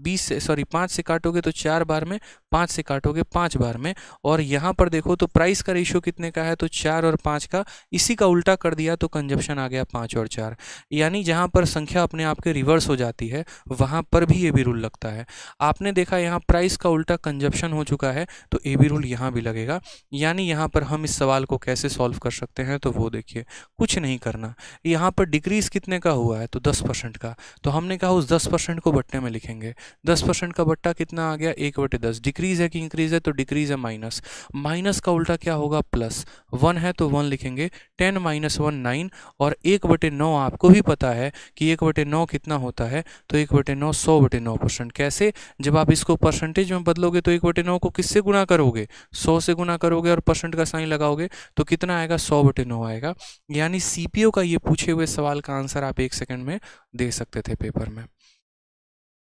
5 से काटोगे तो 4 बार में, 5 से काटोगे 5 बार में, और यहाँ पर देखो तो प्राइस का रेशियो कितने का है, तो 4 और 5 का, इसी का उल्टा कर दिया तो कंजप्शन आ गया 5 और 4, यानी जहाँ पर संख्या अपने आप के रिवर्स हो जाती है वहाँ पर भी ए बी रूल लगता है। आपने देखा यहाँ प्राइस का उल्टा कंजप्शन हो चुका है तो ए बी रूल यहाँ भी लगेगा। यानी यहाँ पर हम इस सवाल को कैसे सॉल्व कर सकते हैं, तो वो देखिए कुछ नहीं करना, यहाँ पर डिक्रीज कितने का हुआ है, तो 10% का, तो हमने कहा उस 10% को बट्टे में लिखेंगे, 10% का बट्टा कितना आ गया, 1/10, डिक्रीज है कि इंक्रीज है, तो डिक्रीज है, माइनस, माइनस का उल्टा क्या होगा, प्लस, 1 है तो 1 लिखेंगे, 10 - 1 9, और 1/9 आपको भी पता है कि 1/9 कितना होता है, तो 1/9 100/9%। कैसे, जब आप इसको परसेंटेज में बदलोगे तो 1/9 को किससे गुना करोगे, 100 से गुना करोगे और परसेंट का साइन लगाओगे तो कितना आएगा, 100/9 आएगा। यानी सीपीओ का ये पूछे हुए सवाल का आंसर आप 1 सेकंड में दे सकते थे पेपर में।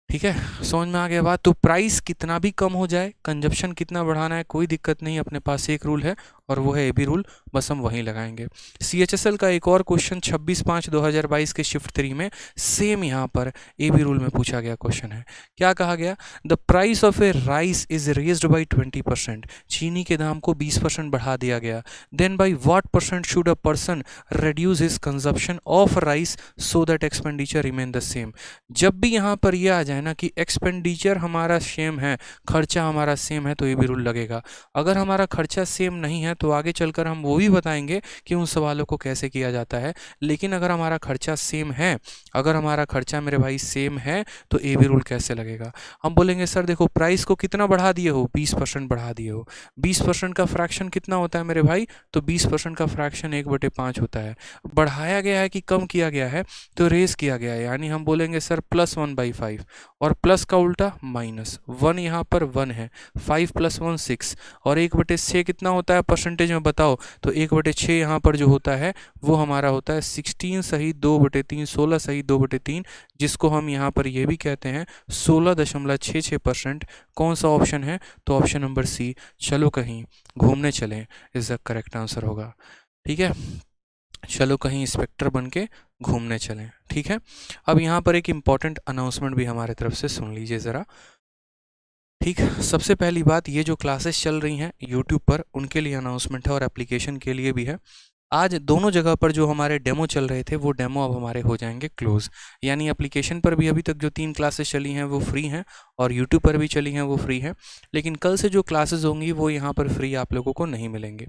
ठीक है, समझ में आ गया बात। तो प्राइस कितना भी कम हो जाए, कंजप्शन कितना बढ़ाना है, कोई दिक्कत नहीं, अपने पास एक रूल है और वो है ए बी रूल, बस हम वहीं लगाएंगे। CHSL का एक और क्वेश्चन 26/5/2022 के शिफ्ट 3 में सेम यहाँ पर ए बी रूल में पूछा गया क्वेश्चन है। क्या कहा गया, the price of a rice is raised by 20%, चीनी के दाम को 20% बढ़ा दिया गया, then by what percent should a person reduce his consumption of rice so that expenditure remain the same। जब भी यहाँ पर यह आ जाए ना कि एक्सपेंडिचर हमारा सेम है, खर्चा हमारा सेम है, तो ये भी रूल लगेगा। अगर हमारा खर्चा सेम नहीं है तो आगे चलकर हम वो भी बताएंगे कि उन सवालों को कैसे किया जाता है, लेकिन अगर हमारा खर्चा सेम है, अगर हमारा खर्चा मेरे भाई सेम है तो ए बी रूल कैसे लगेगा। हम बोलेंगे सर देखो प्राइस को कितना बढ़ा दिए हो, 20% बढ़ा दिए हो, 20% का फ्रैक्शन कितना होता है मेरे भाई, तो 20% का फ्रैक्शन 1/5 होता है। बढ़ाया गया है कि कम किया गया है, तो रेस किया गया है, यानी हम बोलेंगे सर +1/5, और प्लस का उल्टा माइनस, 1 यहाँ पर 1 है, 5 + 1 6, और 1/6 कितना होता है परसेंटेज में बताओ, तो 1/6 यहाँ पर जो होता है वो हमारा होता है 16 सही 2/3, 16 सही 2/3, जिसको हम यहाँ पर ये भी कहते हैं 16.66%। कौन सा ऑप्शन है, तो ऑप्शन नंबर सी, चलो कहीं घूमने चलें, इज द करेक्ट आंसर होगा। ठीक है, चलो कहीं इंस्पेक्टर बन के घूमने चलें। ठीक है, अब यहाँ पर एक इम्पॉर्टेंट अनाउंसमेंट भी हमारे तरफ से सुन लीजिए ज़रा। ठीक, सबसे पहली बात, ये जो क्लासेस चल रही हैं यूट्यूब पर उनके लिए अनाउंसमेंट है और एप्लीकेशन के लिए भी है। आज दोनों जगह पर जो हमारे डेमो चल रहे थे वो डेमो अब हमारे हो जाएंगे क्लोज, यानी एप्लीकेशन पर भी अभी तक जो 3 क्लासेस चली हैं वो फ्री हैं और यूट्यूब पर भी चली हैं वो फ्री हैं, लेकिन कल से जो क्लासेस होंगी वो यहाँ पर फ्री आप लोगों को नहीं मिलेंगे।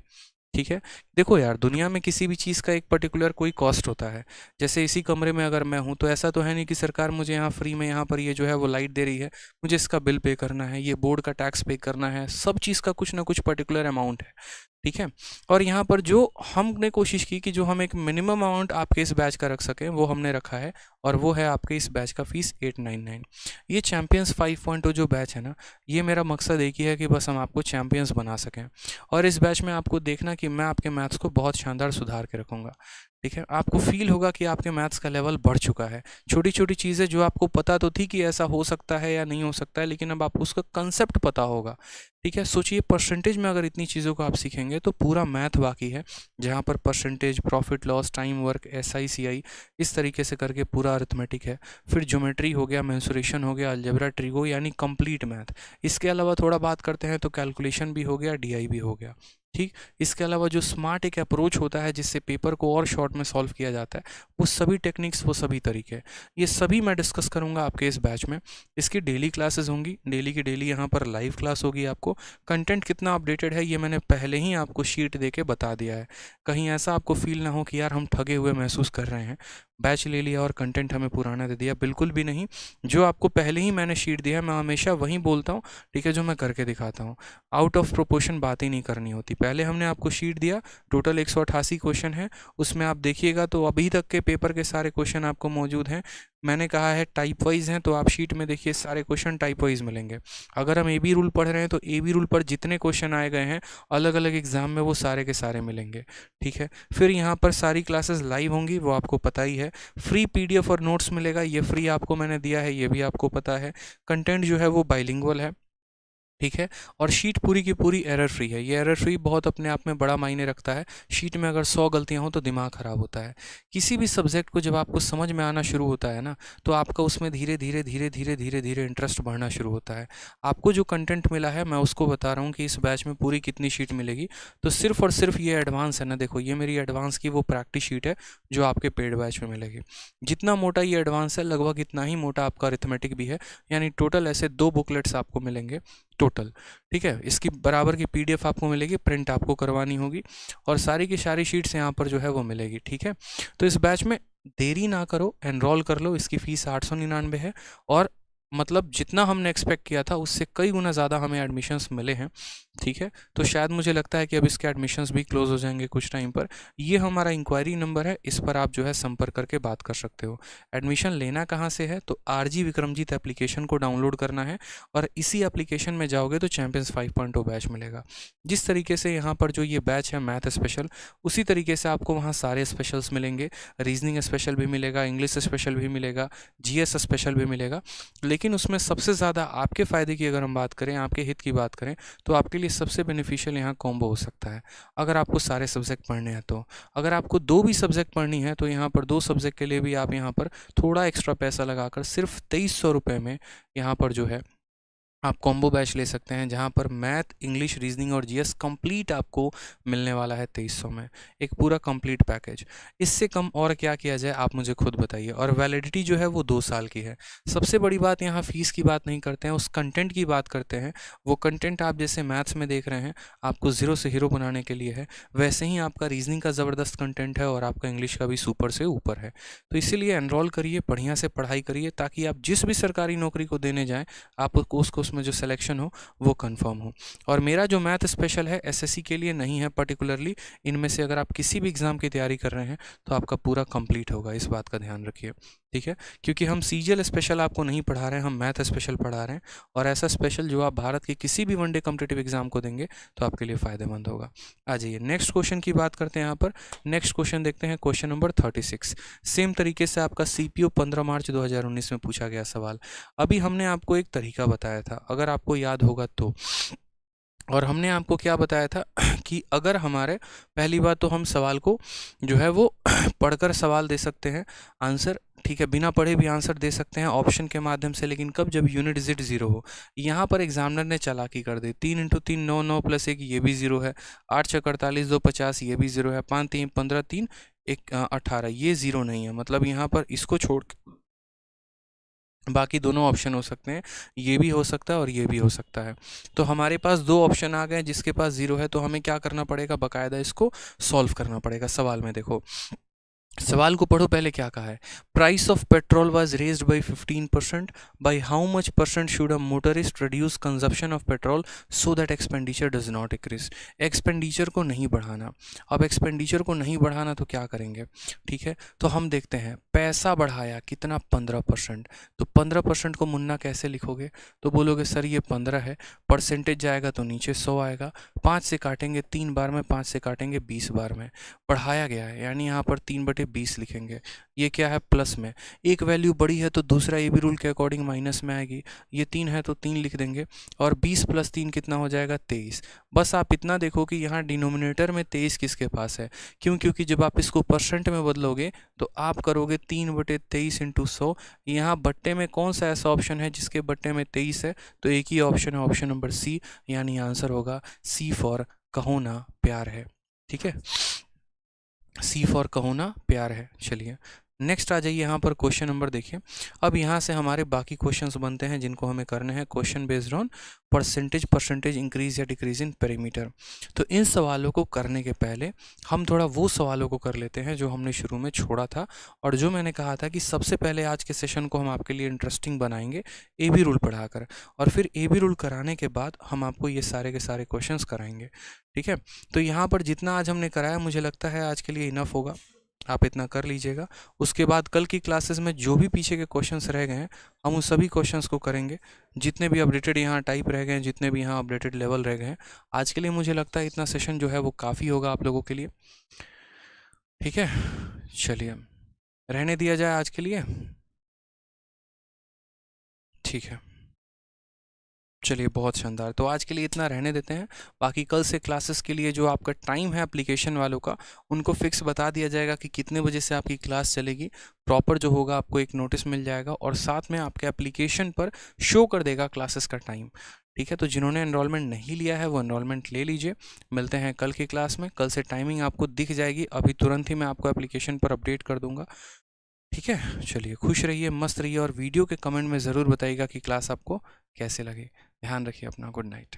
ठीक है, देखो यार दुनिया में किसी भी चीज़ का एक पर्टिकुलर कोई कॉस्ट होता है। जैसे इसी कमरे में अगर मैं हूँ तो ऐसा तो है नहीं कि सरकार मुझे यहाँ फ्री में यहाँ पर ये जो है वो लाइट दे रही है, मुझे इसका बिल पे करना है, ये बोर्ड का टैक्स पे करना है, सब चीज़ का कुछ ना कुछ पर्टिकुलर अमाउंट है। ठीक है। और यहाँ पर जो हमने कोशिश की कि जो हम एक मिनिमम अमाउंट आपके इस बैच का रख सकें वो हमने रखा है, और वो है आपके इस बैच का फीस 899। ये चैम्पियंस 5.0 जो बैच है ना, ये मेरा मकसद एक ही है कि बस हम आपको चैम्पियंस बना सकें। और इस बैच में आपको देखना कि मैं आपके मैथ्स को बहुत शानदार सुधार के रखूँगा। ठीक है, आपको फील होगा कि आपके मैथ्स का लेवल बढ़ चुका है। छोटी छोटी चीज़ें जो आपको पता तो थी कि ऐसा हो सकता है या नहीं हो सकता है, लेकिन अब आपको उसका कंसेप्ट पता होगा। ठीक है, सोचिए परसेंटेज में अगर इतनी चीज़ों को आप सीखेंगे तो पूरा मैथ बाकी है, जहाँ पर percentage, profit loss, time work, SI CI, इस तरीके से करके पूरा अरिथमेटिक है। फिर ज्योमेट्री हो गया, मेंसुरेशन हो गया, अलजेब्रा, ट्रिगो, यानी कंप्लीट मैथ। इसके अलावा थोड़ा बात करते हैं तो कैलकुलेशन भी हो गया, डीआई भी हो गया। ठीक, इसके अलावा जो स्मार्ट एक अप्रोच होता है जिससे पेपर को और शॉर्ट में सॉल्व किया जाता है, वो सभी टेक्निक्स, वो सभी तरीके, ये सभी मैं डिस्कस करूंगा आपके इस बैच में। इसकी डेली क्लासेस होंगी, डेली की डेली यहाँ पर लाइव क्लास होगी। आपको कंटेंट कितना अपडेटेड है ये मैंने पहले ही आपको शीट दे के बता दिया है। कहीं ऐसा आपको फील ना हो कि यार हम ठगे हुए महसूस कर रहे हैं, बैच ले लिया और कंटेंट हमें पुराना दे दिया, बिल्कुल भी नहीं। जो आपको पहले ही मैंने शीट दिया है, मैं हमेशा वही बोलता हूँ, ठीक है, जो मैं करके दिखाता हूँ। आउट ऑफ प्रोपोर्शन बात ही नहीं करनी होती। पहले हमने आपको शीट दिया, टोटल 188 क्वेश्चन है, उसमें आप देखिएगा तो अभी तक के पेपर के सारे क्वेश्चन आपको मौजूद हैं। मैंने कहा है टाइप वाइज हैं, तो आप शीट में देखिए सारे क्वेश्चन टाइप वाइज मिलेंगे। अगर हम ए बी रूल पढ़ रहे हैं तो ए बी रूल पर जितने क्वेश्चन आए गए हैं अलग अलग एग्जाम में, वो सारे के सारे मिलेंगे। ठीक है, फिर यहाँ पर सारी क्लासेस लाइव होंगी, वो आपको पता ही है। फ्री पीडीएफ और नोट्स मिलेगा, ये फ्री आपको मैंने दिया है, ये भी आपको पता है। कंटेंट जो है वो बाइलिंगुअल है। ठीक है, और शीट पूरी की पूरी एरर फ्री है। ये एरर फ्री बहुत अपने आप में बड़ा मायने रखता है। शीट में अगर 100 गलतियां हो तो दिमाग खराब होता है। किसी भी सब्जेक्ट को जब आपको समझ में आना शुरू होता है ना, तो आपका उसमें धीरे धीरे धीरे धीरे धीरे धीरे इंटरेस्ट बढ़ना शुरू होता है। आपको जो कंटेंट मिला है मैं उसको बता रहा हूँ कि इस बैच में पूरी कितनी शीट मिलेगी। तो सिर्फ और सिर्फ ये एडवांस है ना, देखो ये मेरी एडवांस की वो प्रैक्टिस शीट है जो आपके पेड बैच में मिलेगी। जितना मोटा ये एडवांस है, लगभग इतना ही मोटा आपका अरिथमेटिक भी है, यानी टोटल ऐसे 2 बुकलेट्स आपको मिलेंगे टोटल। ठीक है, इसकी बराबर की पीडीएफ आपको मिलेगी, प्रिंट आपको करवानी होगी, और सारी की सारी शीट्स यहाँ पर जो है वो मिलेगी। ठीक है, तो इस बैच में देरी ना करो, एनरोल कर लो। इसकी फ़ीस 899 है, और मतलब जितना हमने एक्सपेक्ट किया था उससे कई गुना ज़्यादा हमें एडमिशन्स मिले हैं। ठीक है, तो शायद मुझे लगता है कि अब इसके एडमिशन्स भी क्लोज हो जाएंगे कुछ टाइम पर। ये हमारा इंक्वायरी नंबर है, इस पर आप जो है संपर्क करके बात कर सकते हो। एडमिशन लेना कहाँ से है, तो आरजी विक्रमजीत एप्लीकेशन को डाउनलोड करना है, और इसी एप्लीकेशन में जाओगे तो चैंपियंस 5.0 बैच मिलेगा। जिस तरीके से यहाँ पर जो ये बैच है मैथ स्पेशल, उसी तरीके से आपको वहाँ सारे स्पेशल्स मिलेंगे। रीजनिंग स्पेशल भी मिलेगा, इंग्लिश स्पेशल भी मिलेगा, जीएस स्पेशल भी मिलेगा। लेकिन उसमें सबसे ज़्यादा आपके फ़ायदे की अगर हम बात करें, आपके हित की बात करें, तो आपके लिए सबसे बेनिफिशियल यहाँ कॉम्बो हो सकता है। अगर आपको सारे सब्जेक्ट पढ़ने हैं तो, अगर आपको 2 भी सब्जेक्ट पढ़नी है तो यहाँ पर 2 सब्जेक्ट के लिए भी आप यहाँ पर थोड़ा एक्स्ट्रा पैसा लगाकर सिर्फ 2300 रुपये में यहाँ पर जो है आप कॉम्बो बैच ले सकते हैं, जहां पर मैथ, इंग्लिश, रीजनिंग और जीएस कंप्लीट आपको मिलने वाला है 2300 में, एक पूरा कंप्लीट पैकेज। इससे कम और क्या किया जाए, आप मुझे खुद बताइए। और वैलिडिटी जो है वो 2 साल की है। सबसे बड़ी बात, यहाँ फीस की बात नहीं करते हैं, उस कंटेंट की बात करते हैं। वो कंटेंट आप जैसे मैथ्स में देख रहे हैं, आपको ज़ीरो से हीरो बनाने के लिए है, वैसे ही आपका रीजनिंग का ज़बरदस्त कंटेंट है, और आपका इंग्लिश का भी सुपर से ऊपर है। तो इसीलिए एनरोल करिए, बढ़िया से पढ़ाई करिए, ताकि आप जिस भी सरकारी नौकरी को देने जाएँ, आपको उसको उसमें जो सिलेक्शन हो वो कंफर्म हो। और मेरा जो मैथ स्पेशल है एसएससी के लिए नहीं है पर्टिकुलरली, इनमें से अगर आप किसी भी एग्ज़ाम की तैयारी कर रहे हैं तो आपका पूरा कंप्लीट होगा, इस बात का ध्यान रखिए। ठीक है, क्योंकि हम सीजीएल स्पेशल आपको नहीं पढ़ा रहे हैं, हम मैथ स्पेशल पढ़ा रहे हैं, और ऐसा स्पेशल जो आप भारत के किसी भी वनडे कॉम्पिटिटिव एग्जाम को देंगे तो आपके लिए फ़ायदेमंद होगा। आ जाइए नेक्स्ट क्वेश्चन की बात करते हैं। यहाँ पर नेक्स्ट क्वेश्चन देखते हैं, क्वेश्चन नंबर 36। सेम तरीके से आपका सीपीओ 15 मार्च 2019 में पूछा गया सवाल। अभी हमने आपको एक तरीका बताया था, अगर आपको याद होगा तो, और हमने आपको क्या बताया था कि अगर हमारे, पहली बात तो हम सवाल को जो है वो पढ़कर सवाल दे सकते हैं, आंसर, ठीक है, बिना पढ़े भी आंसर दे सकते हैं ऑप्शन के माध्यम से, लेकिन कब, जब यूनिट डिजिट 0 हो। यहाँ पर एग्जामिनर ने चालाकी कर दी, 3 × 3 9, 9 + 1 ये भी 0 है, 8 × 6 48, 2 50 ये भी 0 है, 5 × 3 15, 3 1 18 ये 0 नहीं है। मतलब यहाँ पर इसको छोड़ बाकी दोनों ऑप्शन हो सकते हैं, ये भी हो सकता है और ये भी हो सकता है। तो हमारे पास 2 ऑप्शन आ गए, जिसके पास 0 है तो हमें क्या करना पड़ेगा, बाकायदा इसको सॉल्व करना पड़ेगा। सवाल में देखो, सवाल को पढ़ो, पहले क्या कहा है। Price of petrol was raised bye 15%, by how much percent should a motorist reduce consumption of petrol so that expenditure does not increase. Expenditure को नहीं बढ़ाना। अब एक्सपेंडिचर को नहीं बढ़ाना तो क्या करेंगे, ठीक है। तो हम देखते हैं, पैसा बढ़ाया कितना, 15%। तो 15% को मुन्ना कैसे लिखोगे, तो बोलोगे सर ये 15 है, परसेंटेज जाएगा तो नीचे 100 आएगा, 5 से काटेंगे 3 बार में, 5 से काटेंगे 20 बार में, बढ़ाया गया है यानी यहाँ पर 3/20 लिखेंगे। ये क्या है, प्लस में। एक वैल्यू बड़ी है तो दूसरा ए बी रूल के अकॉर्डिंग माइनस में आएगी। ये 3 है तो 3 लिख देंगे, और 20 + 3 कितना हो जाएगा, 23। बस आप इतना देखो कि यहाँ डिनोमिनेटर में 23 किसके पास है, क्यों, क्योंकि जब आप इसको परसेंट में बदलोगे तो आप करोगे 3/23 × 100। यहाँ बट्टे में कौन सा ऐसा ऑप्शन है जिसके बट्टे में 23 है, तो एक ही ऑप्शन है, ऑप्शन नंबर सी, यानी आंसर होगा सी फॉर कहो ना प्यार है। ठीक है, सी फॉर कहो ना प्यार है। चलिए नेक्स्ट आ जाइए, यहाँ पर क्वेश्चन नंबर देखिए। अब यहाँ से हमारे बाकी क्वेश्चंस बनते हैं जिनको हमें करने हैं, question based on percentage increase या डिक्रीज इन पेरीमीटर। तो इन सवालों को करने के पहले हम थोड़ा वो सवालों को कर लेते हैं जो हमने शुरू में छोड़ा था, और जो मैंने कहा था कि सबसे पहले आज के सेशन को हम आपके लिए इंटरेस्टिंग बनाएंगे ए बी रूल पढ़ाकर, और फिर ए बी रूल कराने के बाद हम आपको ये सारे के सारे क्वेश्चंस कराएंगे। ठीक है, तो यहाँ पर जितना आज हमने कराया मुझे लगता है आज के लिए इनफ होगा, आप इतना कर लीजिएगा। उसके बाद कल की क्लासेस में जो भी पीछे के क्वेश्चंस रह गए हैं हम उन सभी क्वेश्चंस को करेंगे, जितने भी अपडेटेड यहाँ टाइप रह गए हैं, जितने भी यहाँ अपडेटेड लेवल रह गए हैं। आज के लिए मुझे लगता है इतना सेशन जो है वो काफ़ी होगा आप लोगों के लिए। ठीक है, चलिए रहने दिया जाए आज के लिए। ठीक है, चलिए बहुत शानदार, तो आज के लिए इतना रहने देते हैं। बाकी कल से क्लासेस के लिए जो आपका टाइम है एप्लीकेशन वालों का, उनको फिक्स बता दिया जाएगा कि कितने बजे से आपकी क्लास चलेगी। प्रॉपर जो होगा आपको एक नोटिस मिल जाएगा, और साथ में आपके एप्लीकेशन पर शो कर देगा क्लासेस का टाइम। ठीक है, तो जिन्होंने एनरोलमेंट नहीं लिया है वो एनरोलमेंट ले लीजिए। मिलते हैं कल की क्लास में, कल से टाइमिंग आपको दिख जाएगी, अभी तुरंत ही मैं आपको एप्लीकेशन पर अपडेट कर दूंगा। ठीक है, चलिए खुश रहिए, मस्त रहिए, और वीडियो के कमेंट में ज़रूर बताइएगा कि क्लास आपको कैसे लगे। ध्यान रखिए अपना, गुड नाइट।